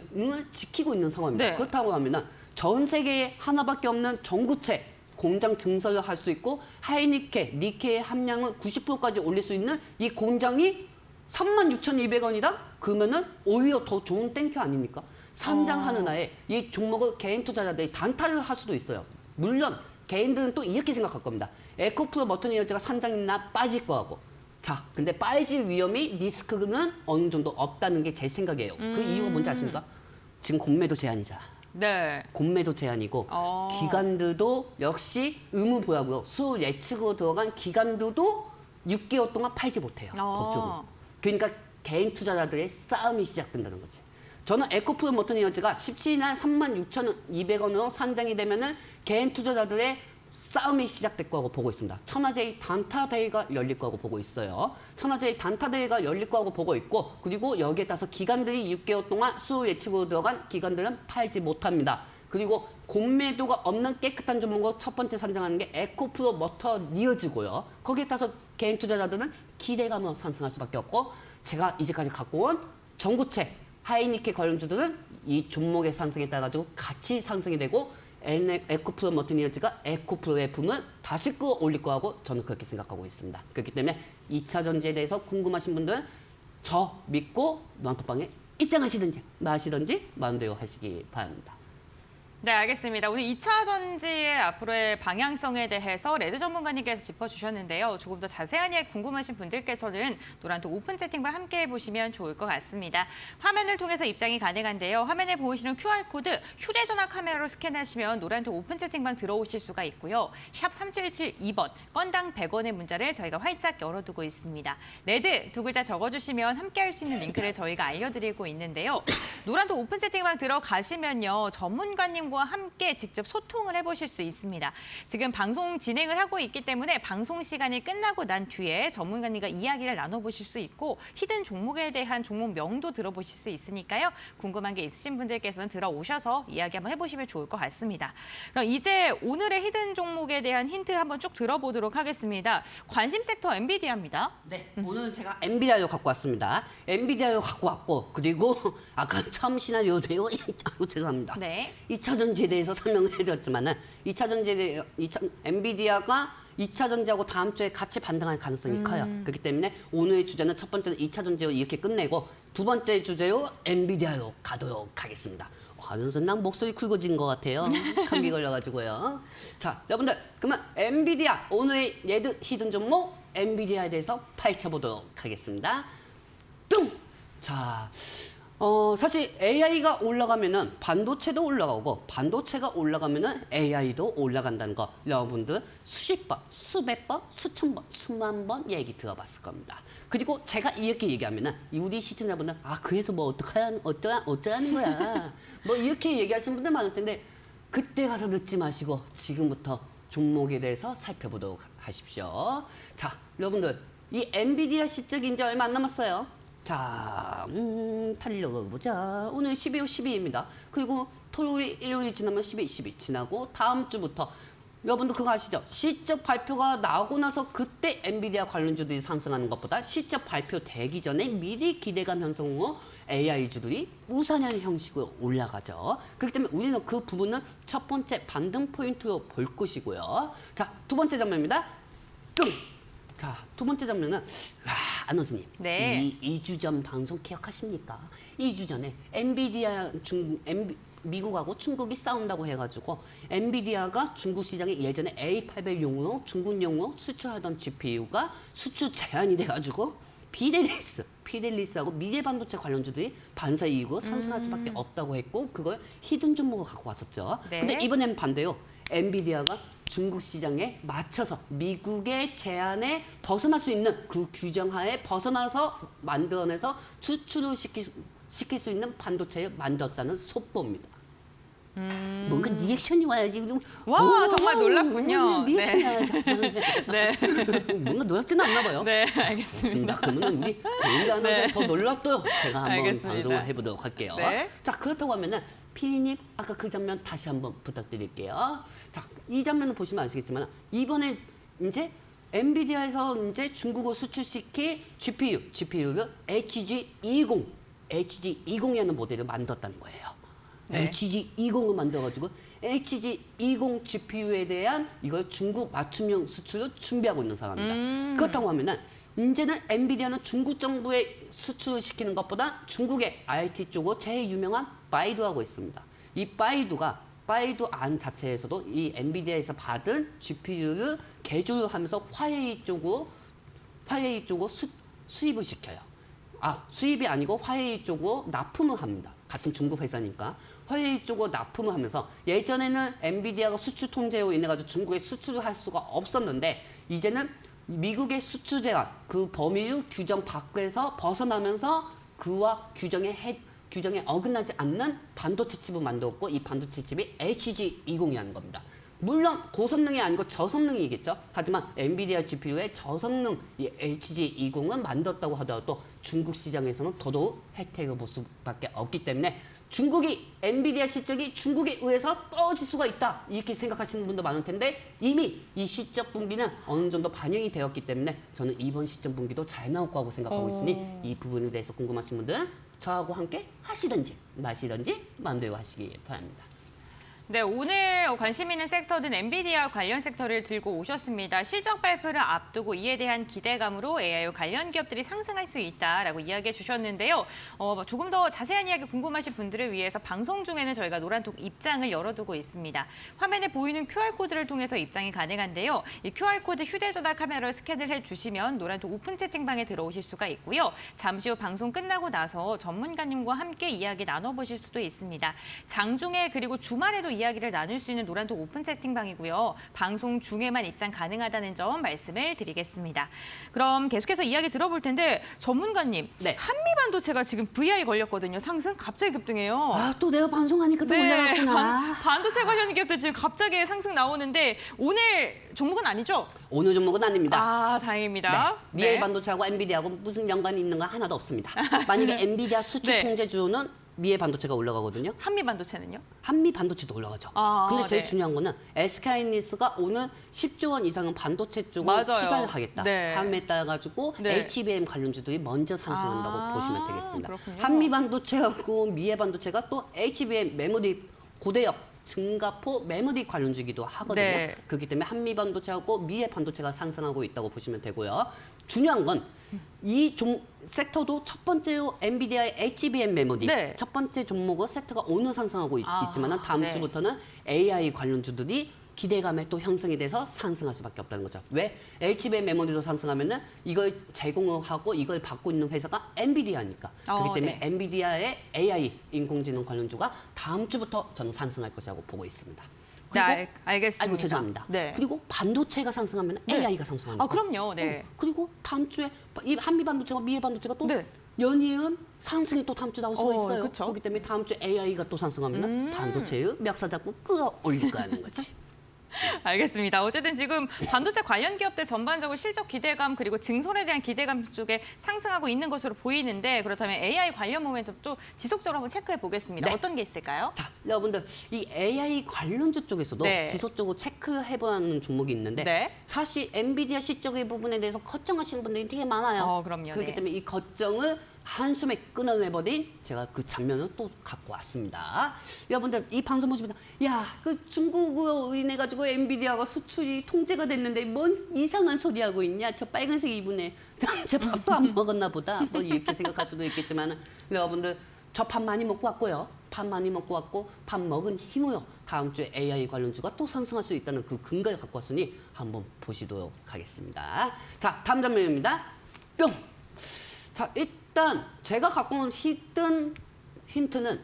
지키고 있는 상황입니다. 네. 그렇다고 하면 전 세계에 하나밖에 없는 전구체 공장 증설을 할 수 있고 하이니케, 니케의 함량을 90%까지 올릴 수 있는 이 공장이 36,200원이다? 그러면은 오히려 더 좋은 땡큐 아닙니까? 상장하는 하에 이 종목을 개인 투자자들이 단타를 할 수도 있어요. 물론 개인들은 또 이렇게 생각할 겁니다. 에코프로 머터니어즈가 상장이나 빠질 거하고. 자, 근데 빠질 위험이 리스크는 어느 정도 없다는 게 제 생각이에요. 그 이유가 뭔지 아십니까? 지금 공매도 제한이잖아. 네. 공매도 제한이고 기관들도 역시 의무부하고요. 수요 예측으로 들어간 기관들도 6개월 동안 팔지 못해요. 법적으로. 그러니까 개인 투자자들의 싸움이 시작된다는 거지. 저는 에코프로 머터니어즈가 17일 36,200원으로 상장이 되면은 개인 투자자들의 싸움이 시작될 거라고 보고 있습니다. 천하제일 단타 대회가 열릴 거라고 보고 있어요. 천하제일 단타 대회가 열릴 거라고 보고 있고 그리고 여기에 따라서 기관들이 6개월 동안 수요 예측으로 들어간 기관들은 팔지 못합니다. 그리고 공매도가 없는 깨끗한 종목으로 첫 번째 상장하는 게 에코프로 머터니어즈고요. 거기에 따라서 개인 투자자들은 기대감으로 상승할 수밖에 없고 제가 이제까지 갖고 온 전구체 하이니케 관련주들은 이 종목의 상승에 따라 가지고 같이 상승이 되고 에코프로 머터니어즈가 에코프로의 붐을 다시 끌어올릴 거라고 저는 그렇게 생각하고 있습니다. 그렇기 때문에 2차 전지에 대해서 궁금하신 분들은 저 믿고 노안톡방에 입장하시든지 마시든지 마음대로 하시기 바랍니다. 네, 알겠습니다. 오늘 2차 전지의 앞으로의 방향성에 대해서 레드 전문가님께서 짚어주셨는데요. 조금 더 자세한 이야기 궁금하신 분들께서는 노란톡 오픈 채팅방 함께 해보시면 좋을 것 같습니다. 화면을 통해서 입장이 가능한데요. 화면에 보이시는 QR코드 휴대전화 카메라로 스캔하시면 노란톡 오픈 채팅방 들어오실 수가 있고요. 샵 3772번 건당 100원의 문자를 저희가 활짝 열어두고 있습니다. 레드 두 글자 적어주시면 함께 할 수 있는 링크를 저희가 알려드리고 있는데요. 노란톡 오픈 채팅방 들어가시면요. 전문가님 과 함께 직접 소통을 해보실 수 있습니다. 지금 방송 진행을 하고 있기 때문에 방송 시간이 끝나고 난 뒤에 전문가님과 이야기를 나눠보실 수 있고 히든 종목에 대한 종목명도 들어보실 수 있으니까요. 궁금한 게 있으신 분들께서는 들어오셔서 이야기 한번 해보시면 좋을 것 같습니다. 그럼 이제 오늘의 히든 종목에 대한 힌트 한번 쭉 들어보도록 하겠습니다. 관심 섹터 엔비디아입니다. 네, 오늘 제가 엔비디아로 갖고 왔습니다. 엔비디아로 갖고 왔고 그리고 아까 처음 시나리오도요. 죄송합니다. 네. 2차 전지에 대해서 설명을 해드렸지만은 2차 전지에 엔비디아가 2차 전지하고 다음 주에 같이 반등할 가능성이 커요. 그렇기 때문에 오늘의 주제는 첫 번째는 2차 전지로 이렇게 끝내고 두 번째 주제로 엔비디아로 가도록 하겠습니다. 과연선랑 목소리 굵어진 것 같아요. 감기 걸려가지고요. 자, 여러분들 그러면 엔비디아 오늘의 레드 히든 종목 엔비디아에 대해서 파헤쳐보도록 하겠습니다. 뿅! 자. 사실 AI가 올라가면은 반도체도 올라가고 반도체가 올라가면은 AI도 올라간다는 거 여러분들 수십 번, 수백 번, 수천 번, 수만 번 얘기 들어봤을 겁니다. 그리고 제가 이렇게 얘기하면은 우리 시청자분들 그래서 뭐 어쩌라는 거야. 뭐 이렇게 얘기하시는 분들 많을 텐데 그때 가서 늦지 마시고 지금부터 종목에 대해서 살펴보도록 하십시오. 자, 여러분들 이 엔비디아 실적이 이제 얼마 안 남았어요. 자, 달려보자. 오늘 12월 12일입니다. 그리고 토요일, 일요일 지나면 12 지나고 다음 주부터 여러분도 그거 아시죠? 실적 발표가 나오고 나서 그때 엔비디아 관련주들이 상승하는 것보다 실적 발표 되기 전에 미리 기대감 형성으로 AI주들이 우상향 형식으로 올라가죠. 그렇기 때문에 우리는 그 부분은 첫 번째 반등 포인트로 볼 것이고요. 자, 두 번째 장면입니다. 뿅! 자, 두 번째 장면은 아나운서님, 네. 2주 전 방송 기억하십니까? 2주 전에 엔비디아 미국하고 중국이 싸운다고 해가지고 엔비디아가 중국 시장에 예전에 A800용으로 중국용으로 수출하던 GPU가 수출 제한이 돼가지고 피델리스하고 미래반도체 관련주들이 반사 이익으로 상승할 수밖에 없다고 했고 그걸 히든 종목으로 갖고 왔었죠. 네. 근데 이번엔 반대요. 엔비디아가 중국 시장에 맞춰서 미국의 제한에 벗어날 수 있는 그 규정하에 벗어나서 만들어내서 수출을 시킬 수 있는 반도체를 만들었다는 속보입니다. 뭔가 리액션이 와야지. 와, 정말 놀랍군요. 리액션이 네. 와야죠. 네. 뭔가 놀랍지는 않나 봐요. 네, 알겠습니다. 그러면 우리 고은배 아나운서 네. 더 놀랍도요. 제가 한번 알겠습니다. 방송을 해보도록 할게요. 네. 자, 그렇다고 하면은 피디님 아까 그 장면 다시 한번 부탁드릴게요. 자, 이 장면을 보시면 아시겠지만 이번에 이제 엔비디아에서 이제 중국어 수출시킨 GPU를 HG20이라는 모델을 만들었다는 거예요. 네. HG20을 만들어가지고 HG20 GPU에 대한 이걸 중국 맞춤형 수출을 준비하고 있는 사람입니다. 그렇다고 하면은 이제는 엔비디아는 중국 정부에 수출을 시키는 것보다 중국의 IT 쪽으로 제일 유명한 바이두하고 있습니다. 이 바이두 안 자체에서도 이 엔비디아에서 받은 GPU를 개조를 하면서 화웨이 쪽으로 수입을 시켜요. 수입이 아니고 화웨이 쪽으로 납품을 합니다. 같은 중국 회사니까. 화웨이 쪽으로 납품을 하면서 예전에는 엔비디아가 수출 통제로 인해 가지고 중국에 수출을 할 수가 없었는데 이제는 미국의 수출 제한 그 범위를 규정 밖에서 벗어나면서 그와 규정에 어긋나지 않는 반도체 칩을 만들었고 이 반도체 칩이 HG20이라는 겁니다. 물론 고성능이 아니고 저성능이겠죠. 하지만 엔비디아 GPU의 저성능 이 HG20은 만들었다고 하더라도 중국 시장에서는 더더욱 혜택을 볼 수밖에 없기 때문에 엔비디아 실적이 중국에 의해서 떨어질 수가 있다. 이렇게 생각하시는 분도 많을 텐데 이미 이 실적 분기는 어느 정도 반영이 되었기 때문에 저는 이번 실적 분기도 잘 나올 거라고 생각하고 있으니 이 부분에 대해서 궁금하신 분들은 저하고 함께 하시든지 마시든지 마음대로 하시기 바랍니다. 네, 오늘 관심 있는 섹터는 엔비디아 관련 섹터를 들고 오셨습니다. 실적 발표를 앞두고 이에 대한 기대감으로 AI 관련 기업들이 상승할 수 있다라고 이야기해 주셨는데요. 조금 더 자세한 이야기 궁금하신 분들을 위해서 방송 중에는 저희가 노란톡 입장을 열어두고 있습니다. 화면에 보이는 QR코드를 통해서 입장이 가능한데요. 이 QR코드 휴대전화 카메라를 스캔을 해주시면 노란톡 오픈 채팅방에 들어오실 수가 있고요. 잠시 후 방송 끝나고 나서 전문가님과 함께 이야기 나눠보실 수도 있습니다. 장중에 그리고 주말에도 이야기를 나눌 수 있는 노란톡 오픈 채팅방이고요. 방송 중에만 입장 가능하다는 점 말씀을 드리겠습니다. 그럼 계속해서 이야기 들어볼 텐데 전문가님, 네. 한미반도체가 지금 VI 걸렸거든요. 상승 갑자기 급등해요. 또 내가 방송하니까 또 올라갔구나. 반도체 관련 기업들 지금 갑자기 상승 나오는데 오늘 종목은 아니죠? 오늘 종목은 아닙니다. 아, 다행입니다. 미래 반도체하고 엔비디아하고 무슨 연관이 있는 건 하나도 없습니다. 만약에 엔비디아 수출 네. 통제주는 미래 반도체가 올라가거든요. 한미반도체는요? 한미 반도체도 올라가죠. 근데 제일 네. 중요한 거는 SK하이닉스가 오늘 10조 원 이상은 반도체 쪽으로 맞아요. 투자를 하겠다. 네. 함에 따라 가지고 네. HBM 관련주들이 먼저 상승한다고 보시면 되겠습니다. 그렇군요. 한미 반도체하고 미래 반도체가 또 HBM 메모리 고대역 증가포 메모리 관련주기도 하거든요. 네. 그렇기 때문에 한미 반도체하고 미래 반도체가 상승하고 있다고 보시면 되고요. 중요한 건 이 섹터도 첫 번째로 엔비디아의 HBM 메모리 네. 첫 번째 종목은 섹터가 오늘 상승하고 있지만 다음 네. 주부터는 AI 관련주들이 기대감에 또 형성이 돼서 상승할 수밖에 없다는 거죠. 왜? HBM 메모리도 상승하면은 이걸 제공을 하고 이걸 받고 있는 회사가 엔비디아니까. 그렇기 때문에 네. 엔비디아의 AI 인공지능 관련주가 다음 주부터 저는 상승할 것이라고 보고 있습니다. 네, 알겠습니다. 아이고 죄송합니다. 네. 그리고 반도체가 상승하면 네. AI가 상승합니다. 그럼요. 네. 그리고 다음 주에 이 한미 반도체가 미래 반도체가 또 네. 연이은 상승이 또 다음 주 나올 수가 있어요. 그쵸. 그렇기 때문에 다음 주에 AI가 또 상승하면 반도체의 멱살 잡고 끌어올릴 거라는 거지. 알겠습니다. 어쨌든 지금 반도체 관련 기업들 전반적으로 실적 기대감 그리고 증설에 대한 기대감 쪽에 상승하고 있는 것으로 보이는데 그렇다면 AI 관련 모멘텀도 지속적으로 한번 체크해 보겠습니다. 네. 어떤 게 있을까요? 자, 여러분들 이 AI 관련주 쪽에서도 네. 지속적으로 체크해보는 종목이 있는데 네. 사실 엔비디아 실적의 부분에 대해서 걱정하시는 분들이 되게 많아요. 그럼요. 그렇기 네. 때문에 이 걱정을 한숨에 끊어내버린 제가 그 장면을 또 갖고 왔습니다. 여러분들 이 방송 보시면 그 중국으로 인해 가지고 엔비디아가 수출이 통제가 됐는데 뭔 이상한 소리 하고 있냐? 저 빨간색 이분에 저 밥도 안 먹었나 보다. 뭐 이렇게 생각할 수도 있겠지만 여러분들 저 밥 많이 먹고 왔고요. 밥 많이 먹고 왔고 밥 먹은 힘으로 다음 주에 AI 관련주가 또 상승할 수 있다는 그 근거를 갖고 왔으니 한번 보시도록 하겠습니다. 자, 다음 장면입니다. 뿅. 자, 일단 제가 갖고 온 힌트는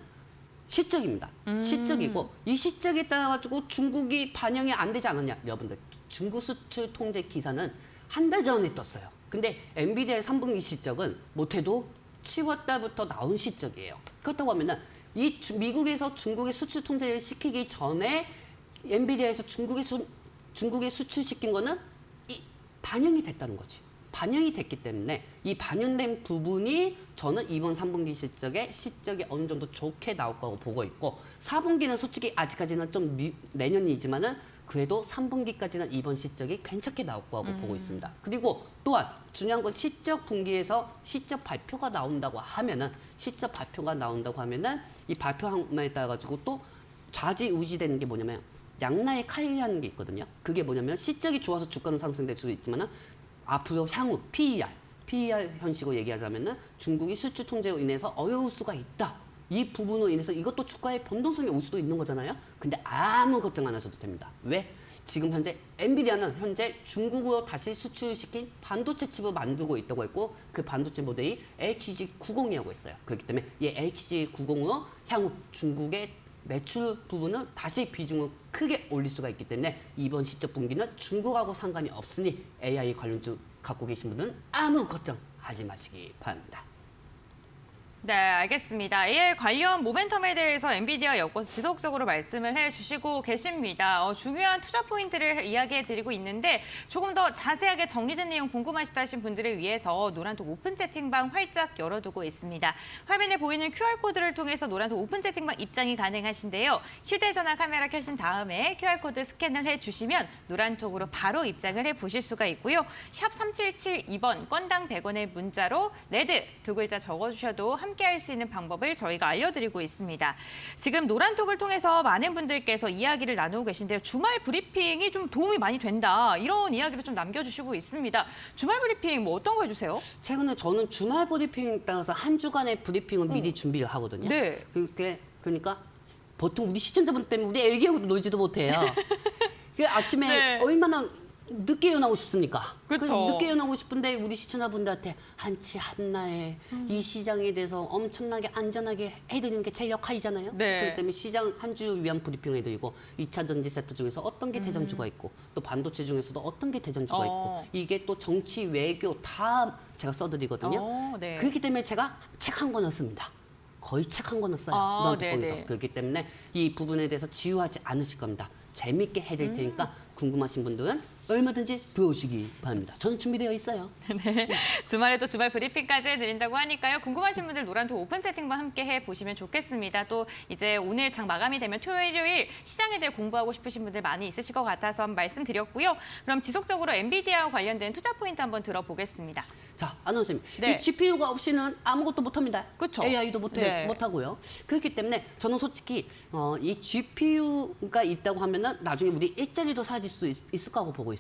실적입니다. 실적이고 이 실적에 따라 가지고 중국이 반영이 안 되지 않았냐. 여러분들 중국 수출 통제 기사는 한 달 전에 떴어요. 근데 엔비디아의 3분기 실적은 못해도 10월 달부터 나온 실적이에요. 그렇다고 하면은 미국에서 중국에 수출 통제를 시키기 전에 엔비디아에서 중국에 수출시킨 거는 반영이 됐다는 거지. 반영이 됐기 때문에 이 반영된 부분이 저는 이번 3분기 실적이 어느 정도 좋게 나올 거라고 보고 있고 4분기는 솔직히 아직까지는 좀 내년이지만은 그래도 3분기까지는 이번 실적이 괜찮게 나올 거라고 보고 있습니다. 그리고 또한 중요한 건 실적 분기에서 실적 발표가 나온다고 하면은 이 발표에 따라 가지고 또 좌지우지되는 게 뭐냐면 양날의 칼이라는 게 있거든요. 그게 뭐냐면 실적이 좋아서 주가는 상승될 수도 있지만은 앞으로 향후 PER 현식으로 얘기하자면은 중국이 수출 통제로 인해서 어려울 수가 있다. 이 부분으로 인해서 이것도 주가의 변동성이 올 수도 있는 거잖아요. 근데 아무 걱정 안 하셔도 됩니다. 왜? 지금 현재 엔비디아는 현재 중국으로 다시 수출시킨 반도체 칩을 만들고 있다고 했고 그 반도체 모델이 HG90이라고 했어요. 그렇기 때문에 이 HG90으로 향후 중국의 매출 부분은 다시 비중을 크게 올릴 수가 있기 때문에 이번 실적 분기는 중국하고 상관이 없으니 AI 관련주 갖고 계신 분들은 아무 걱정하지 마시기 바랍니다. 네, 알겠습니다. AI 관련 모멘텀에 대해서 엔비디아 엮어서 지속적으로 말씀을 해주시고 계십니다. 중요한 투자 포인트를 이야기해드리고 있는데 조금 더 자세하게 정리된 내용 궁금하시다 하신 분들을 위해서 노란톡 오픈 채팅방 활짝 열어두고 있습니다. 화면에 보이는 QR코드를 통해서 노란톡 오픈 채팅방 입장이 가능하신데요. 휴대전화 카메라 켜신 다음에 QR코드 스캔을 해주시면 노란톡으로 바로 입장을 해보실 수가 있고요. 샵 3772번 건당 100원의 문자로 레드 두 글자 적어주셔도 함께 할 수 있는 방법을 저희가 알려드리고 있습니다. 지금 노란톡을 통해서 많은 분들께서 이야기를 나누고 계신데요. 주말 브리핑이 좀 도움이 많이 된다. 이런 이야기를 좀 남겨주시고 있습니다. 주말 브리핑 뭐 어떤 거 해주세요? 최근에 저는 주말 브리핑에 따라서 한 주간의 브리핑을 미리 준비를 하거든요. 네. 그러니까 보통 우리 시청자분 때문에 우리 애기하고 놀지도 못해요. 그 아침에 네. 얼마나 늦게 일어나고 싶습니까? 그쵸. 늦게 일어나고 싶은데 우리 시청자분들한테 한치 한나에 이 시장에 대해서 엄청나게 안전하게 해드리는 게 제 역할이잖아요. 네. 그렇기 때문에 시장 한 주 위한 브리핑 해드리고 2차 전지 세트 중에서 어떤 게 대전주가 있고 또 반도체 중에서도 어떤 게 대전주가 있고 이게 또 정치, 외교 다 제가 써드리거든요. 네. 그렇기 때문에 제가 책 한 권을 씁니다. 거의 책 한 권을 써요. 네네. 노트북에서. 그렇기 때문에 이 부분에 대해서 지루하지 않으실 겁니다. 재밌게 해드릴 테니까 궁금하신 분들은 얼마든지 들어오시기 바랍니다. 저는 준비되어 있어요. 네. 주말에도 주말 브리핑까지 해드린다고 하니까요. 궁금하신 분들 노란톡 오픈 채팅방 함께 해보시면 좋겠습니다. 또 이제 오늘 장 마감이 되면 토요일, 일요일 시장에 대해 공부하고 싶으신 분들 많이 있으실 것 같아서 한번 말씀드렸고요. 그럼 지속적으로 엔비디아와 관련된 투자 포인트 한번 들어보겠습니다. 자, 아나운서님. 네. 이 GPU가 없이는 아무것도 못합니다. 그쵸. AI도 네. 못하고요. 그렇기 때문에 저는 솔직히 이 GPU가 있다고 하면은 나중에 우리 일자리도 사라질 수 있을 거라고 보고 있어요.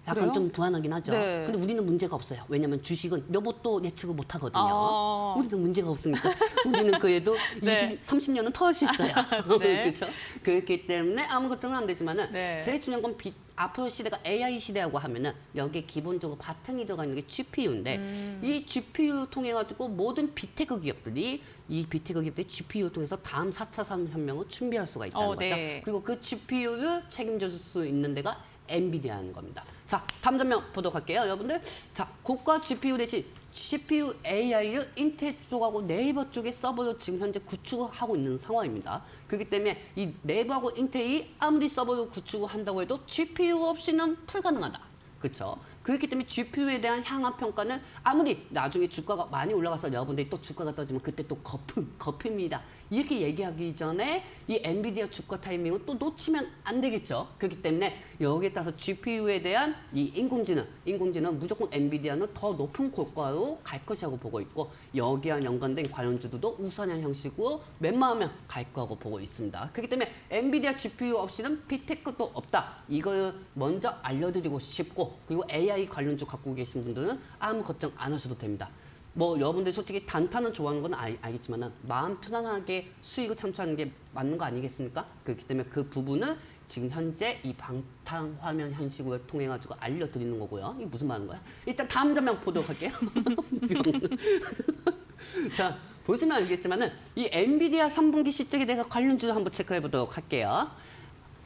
약간 그래요? 좀 불안하긴 하죠. 네. 근데 우리는 문제가 없어요. 왜냐하면 주식은 로봇도 예측을 못 하거든요. 우리는 문제가 없으니까. 우리는 그래도 네. 30년은 더 할 수 있어요. 네. 그렇죠? 그렇기 때문에 아무 걱정은 안 되지만은 네. 제일 중요한 건 앞으로 시대가 AI 시대라고 하면은 여기에 기본적으로 바탕이 들어가 있는 게 GPU인데 이 GPU 통해 가지고 모든 빅테크 기업들이 GPU 통해서 다음 4차 산업혁명을 준비할 수가 있다는 거죠. 네. 그리고 그 GPU를 책임져 줄 수 있는 데가 엔비디아라는 겁니다. 자, 다음 장면 보도록 할게요, 여러분들. 자, 고가 GPU 대신 CPU AI를 인텔 쪽하고 네이버 쪽의 서버로 지금 현재 구축을 하고 있는 상황입니다. 그렇기 때문에 이 네이버하고 인텔이 아무리 서버를 구축을 한다고 해도 GPU 없이는 불가능하다. 그렇죠? 그렇기 때문에 GPU에 대한 향후 평가는 아무리 나중에 주가가 많이 올라가서 여러분들이 또 주가가 떨어지면 그때 또 거품입니다. 이렇게 얘기하기 전에 이 엔비디아 주가 타이밍을 또 놓치면 안 되겠죠. 그렇기 때문에 여기에 따라서 GPU에 대한 이 인공지능 무조건 엔비디아는 더 높은 고가로 갈 것이라고 보고 있고 여기와 연관된 관련주들도 우선형 형식으로 웬만하면 갈 거라고 보고 있습니다. 그렇기 때문에 엔비디아 GPU 없이는 빅테크도 없다. 이걸 먼저 알려드리고 싶고 그리고 AI 관련주 갖고 계신 분들은 아무 걱정 안 하셔도 됩니다. 뭐 여러분들 솔직히 단타는 좋아하는 건 알겠지만 마음 편안하게 수익을 창출하는 게 맞는 거 아니겠습니까? 그렇기 때문에 그 부분은 지금 현재 이 방탄화면 현식을 통해 가지고 알려드리는 거고요. 이게 무슨 말인 거야? 일단 다음 장면 보도록 할게요. 자, 보시면 알겠지만은 이 엔비디아 3분기 실적에 대해서 관련주를 한번 체크해 보도록 할게요.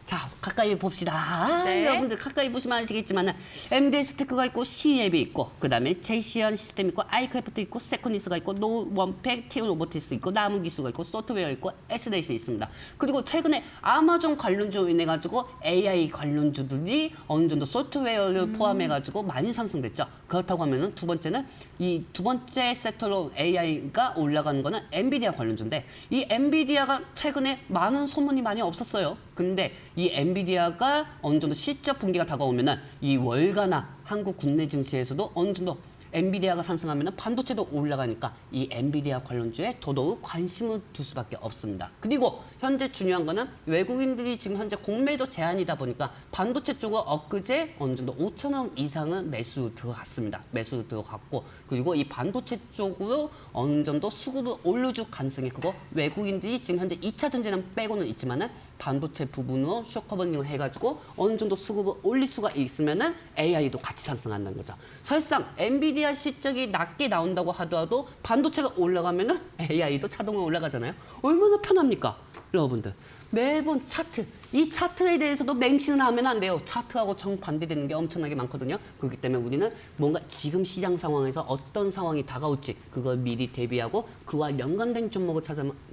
자, 가까이 봅시다. 네. 여러분들 가까이 보시면 아시겠지만 MDS 테크가 있고 C앱이 있고 그다음에 제시언 시스템 있고 아이크래프트 있고 세코니스가 있고 노원팩, 티오 로보티스 있고 나무기수가 있고 소프트웨어 있고 SDC 있습니다. 그리고 최근에 아마존 관련주로 인해 가지고 AI 관련주들이 어느 정도 소프트웨어를 포함해 가지고 많이 상승됐죠. 그렇다고 하면은 두 번째는 이 두 번째 섹터로 AI가 올라가는 거는 엔비디아 관련주인데 이 엔비디아가 최근에 많은 소문이 많이 없었어요. 근데 이 엔비디아가 어느 정도 실적 분기가 다가오면은 이 월가나 한국 국내 증시에서도 어느 정도 엔비디아가 상승하면은 반도체도 올라가니까 이 엔비디아 관련주에 더더욱 관심을 둘 수밖에 없습니다. 그리고 현재 중요한 거는 외국인들이 지금 현재 공매도 제한이다 보니까 반도체 쪽은 엊그제 어느 정도 5천억 이상은 매수 들어갔습니다. 매수 들어갔고 그리고 이 반도체 쪽으로 어느 정도 수급을 올려줄 가능성이 크고 외국인들이 지금 현재 2차 전지는 빼고는 있지만은 반도체 부분으로 쇼커버닝을 해가지고 어느 정도 수급을 올릴 수가 있으면은 AI도 같이 상승한다는 거죠. 사실상 엔비디아 실적이 낮게 나온다고 하더라도 반도체가 올라가면은 AI도 자동으로 올라가잖아요. 얼마나 편합니까, 여러분들? 매번 차트, 이 차트에 대해서도 맹신을 하면 안 돼요. 차트하고 정반대되는 게 엄청나게 많거든요. 그렇기 때문에 우리는 뭔가 지금 시장 상황에서 어떤 상황이 다가올지 그걸 미리 대비하고 그와 연관된 종목을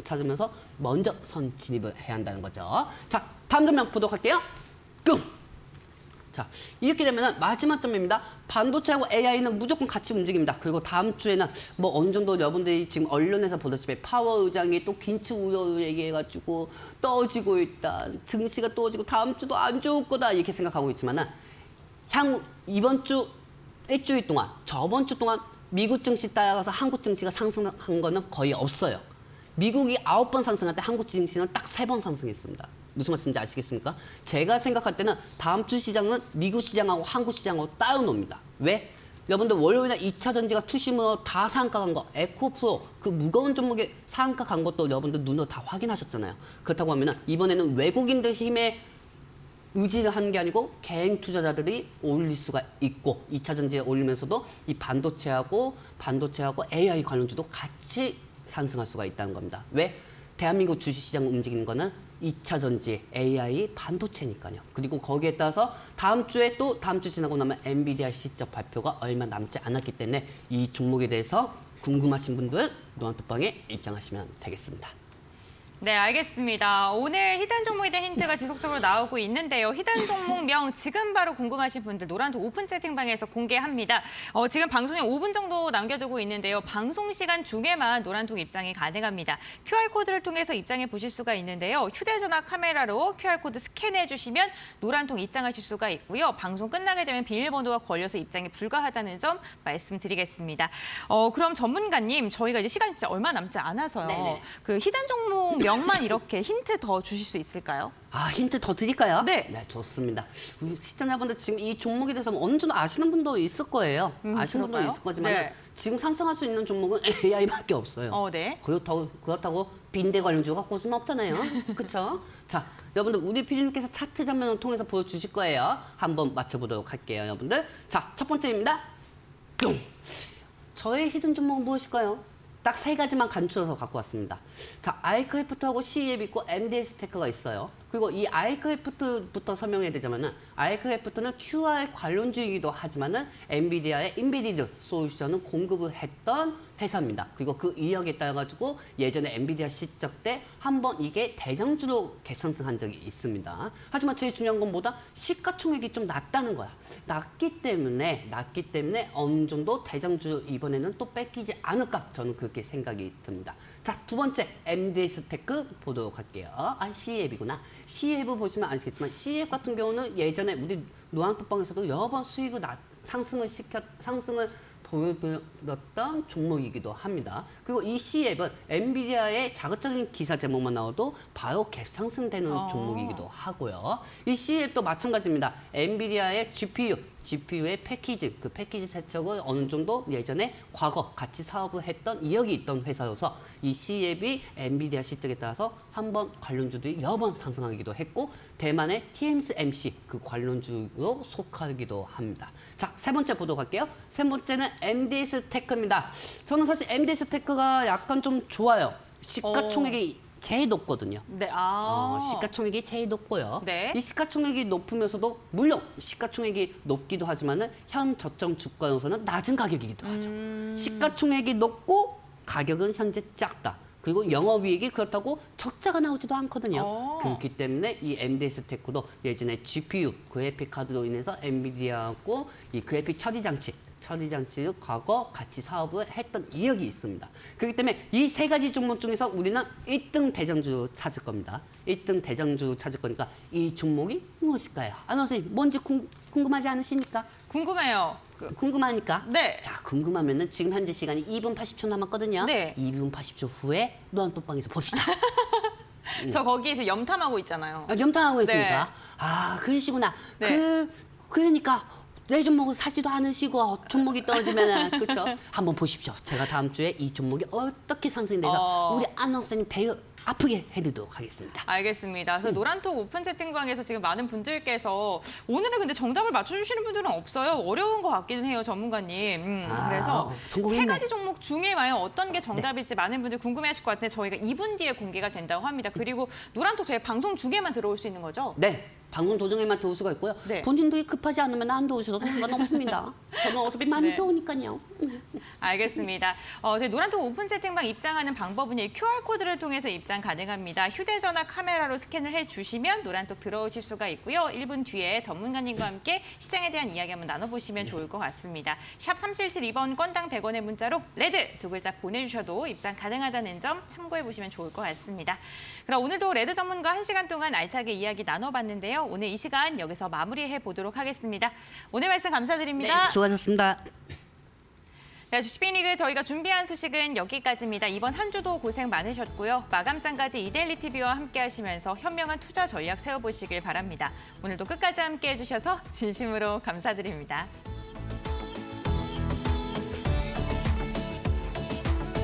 찾으면서 먼저 선 진입을 해야 한다는 거죠. 자, 다음 장면 보도록 할게요. 뿅! 자, 이렇게 되면 마지막 점입니다. 반도체하고 AI는 무조건 같이 움직입니다. 그리고 다음 주에는 뭐 어느 정도 여러분들이 지금 언론에서 보다시피 파워 의장이 또 긴축 우려를 얘기해가지고 떨어지고 있다. 증시가 떨어지고 다음 주도 안 좋을 거다. 이렇게 생각하고 있지만은 향후 이번 주 일주일 동안 저번 주 동안 미국 증시 따라가서 한국 증시가 상승한 거는 거의 없어요. 미국이 9번 상승할 때 한국 증시는 딱 3번 상승했습니다. 무슨 말씀인지 아시겠습니까? 제가 생각할 때는 다음 주 시장은 미국 시장하고 한국 시장하고 따로 놉니다. 왜? 여러분들 월요일에 2차 전지가 투심으로 다 상한가 간 거, 에코프로 그 무거운 종목에 상한가 간 것도 여러분들 눈으로 다 확인하셨잖아요. 그렇다고 하면 이번에는 외국인들 힘에 의지를 하는 게 아니고 개인 투자자들이 올릴 수가 있고 2차 전지에 올리면서도 이 반도체하고 AI 관련주도 같이 상승할 수가 있다는 겁니다. 왜? 대한민국 주식시장을 움직이는 거는 2차 전지, AI, 반도체니까요. 그리고 거기에 따라서 다음 주에 또 다음 주 지나고 나면 엔비디아 실적 발표가 얼마 남지 않았기 때문에 이 종목에 대해서 궁금하신 분들은 노안톡방에 입장하시면 되겠습니다. 네, 알겠습니다. 오늘 히든 종목에 대한 힌트가 지속적으로 나오고 있는데요. 히든 종목명 지금 바로 궁금하신 분들 노란톡 오픈 채팅방에서 공개합니다. 지금 방송에 5분 정도 남겨두고 있는데요. 방송 시간 중에만 노란톡 입장이 가능합니다. QR코드를 통해서 입장해 보실 수가 있는데요. 휴대전화 카메라로 QR코드 스캔해 주시면 노란톡 입장하실 수가 있고요. 방송 끝나게 되면 비밀번호가 걸려서 입장이 불가하다는 점 말씀드리겠습니다. 그럼 전문가님, 저희가 이제 시간이 진짜 얼마 남지 않아서요. 네네. 그 히든 종목 명만 이렇게 힌트 더 주실 수 있을까요? 아, 힌트 더 드릴까요? 네. 네, 좋습니다. 우리 시청자분들 지금 이 종목에 대해서 어느 정도 아시는 분도 있을 거예요. 아시는 분도 그럴까요? 있을 거지만 네. 지금 상승할 수 있는 종목은 AI밖에 없어요. 네. 그렇다고 빈대 관련주가 갖고 수는 없잖아요. 그렇죠? 자, 여러분들 우리 PD님께서 차트 장면을 통해서 보여주실 거예요. 한번 맞춰보도록 할게요, 여러분들. 자, 첫 번째입니다. 뿅! 저의 히든 종목은 무엇일까요? 딱 3가지만 간추려서 갖고 왔습니다. 자, 아이크래프트하고 C앱 있고 MDS 테크가 있어요. 그리고 이 아이크래프트부터 설명해야 되자면은 아이크래프트는 QR 관련주이기도 하지만은 엔비디아의 인베디드 솔루션을 공급을 했던 회사입니다. 그리고 그 이력에 따라 가지고 예전에 엔비디아 실적 때 한번 이게 대장주로 갭상승한 적이 있습니다. 하지만 제일 중요한 건 뭐다? 시가총액이 좀 낮다는 거야. 낮기 때문에 어느 정도 대장주 이번에는 또 뺏기지 않을까 저는 그렇게 생각이 듭니다. 자, 두 번째 MDS 테크 보도록 할게요. C앱이구나. C앱을 보시면 아시겠지만 C앱 같은 경우는 예전에 우리 노안톡방에서도 여러 번 수익을 상승을 보여드렸던 종목이기도 합니다. 그리고 이 C앱은 엔비디아의 자극적인 기사 제목만 나와도 바로 갭 상승되는 종목이기도 하고요. 이 C앱도 마찬가지입니다. 엔비디아의 GPU의 패키지, 그 패키지 세척을 어느 정도 예전에 과거 같이 사업을 했던 이력이 있던 회사여서 이 C앱이 엔비디아 실적에 따라서 한번 관련주들이 여러 번 상승하기도 했고 대만의 TSMC 그 관련주로 속하기도 합니다. 자, 세 번째 보도록 할게요. 세 번째는 MDS 테크입니다. 저는 사실 MDS 테크가 약간 좀 좋아요. 시가총액이 제일 높거든요. 네. 시가총액이 제일 높고요. 네. 이 시가총액이 높으면서도 물론 시가총액이 높기도 하지만은 현 저점 주가로서는 낮은 가격이기도 하죠. 시가총액이 높고 가격은 현재 작다. 그리고 영업이익이 그렇다고 적자가 나오지도 않거든요. 그렇기 때문에 이 MDS 테크도 예전에 GPU, 그래픽 카드로 인해서 엔비디아하고 이 그래픽 처리 장치를 과거 같이 사업을 했던 이력이 있습니다. 그렇기 때문에 이 세 가지 종목 중에서 우리는 1등 대장주 찾을 겁니다. 1등 대장주 찾을 거니까 이 종목이 무엇일까요? 선생님, 뭔지 궁금하지 않으십니까? 궁금해요. 궁금하니까? 네. 자, 궁금하면은 지금 현재 시간이 2분 80초 남았거든요. 네. 2분 80초 후에 노안또빵에서 봅시다. 저 거기에서 염탐하고 있잖아요. 염탐하고 네. 있으니까. 그러시구나. 네. 그러니까 내 종목은 사지도 않으시고 종목이 떨어지면 그렇죠. 한번 보십시오. 제가 다음 주에 이 종목이 어떻게 상승돼서 우리 안 목사님 배 아프게 해드리도록 하겠습니다. 알겠습니다. 그래서 노란톡 오픈 채팅방에서 지금 많은 분들께서 오늘은 근데 정답을 맞춰주시는 분들은 없어요. 어려운 것 같기는 해요, 전문가님. 그래서 성공했네. 세 가지 종목 중에 과연 어떤 게 정답일지 많은 분들 궁금해하실 것 같은데 저희가 2분 뒤에 공개가 된다고 합니다. 그리고 노란톡 저희 방송 중에만 들어올 수 있는 거죠? 네. 방송 도중에만 도울 수가 있고요. 네. 본인들이 급하지 않으면 안 도우셔도 상관없습니다. 저는 어차피 많이 네. 좋으니까요. 알겠습니다. 저희 노란톡 오픈 채팅방 입장하는 방법은 이 QR코드를 통해서 입장 가능합니다. 휴대전화 카메라로 스캔을 해주시면 노란톡 들어오실 수가 있고요. 1분 뒤에 전문가님과 함께 시장에 대한 이야기 한번 나눠보시면 좋을 것 같습니다. 샵 3772번 건당 100원의 문자로 레드 두 글자 보내주셔도 입장 가능하다는 점 참고해보시면 좋을 것 같습니다. 그럼 오늘도 레드 전문가 1시간 동안 알차게 이야기 나눠봤는데요. 오늘 이 시간 여기서 마무리해 보도록 하겠습니다. 오늘 말씀 감사드립니다. 네, 수고하셨습니다. 자, 주식빅리그 저희가 준비한 소식은 여기까지입니다. 이번 한 주도 고생 많으셨고요. 마감장까지 이데일리 TV와 함께 하시면서 현명한 투자 전략 세워보시길 바랍니다. 오늘도 끝까지 함께 해주셔서 진심으로 감사드립니다.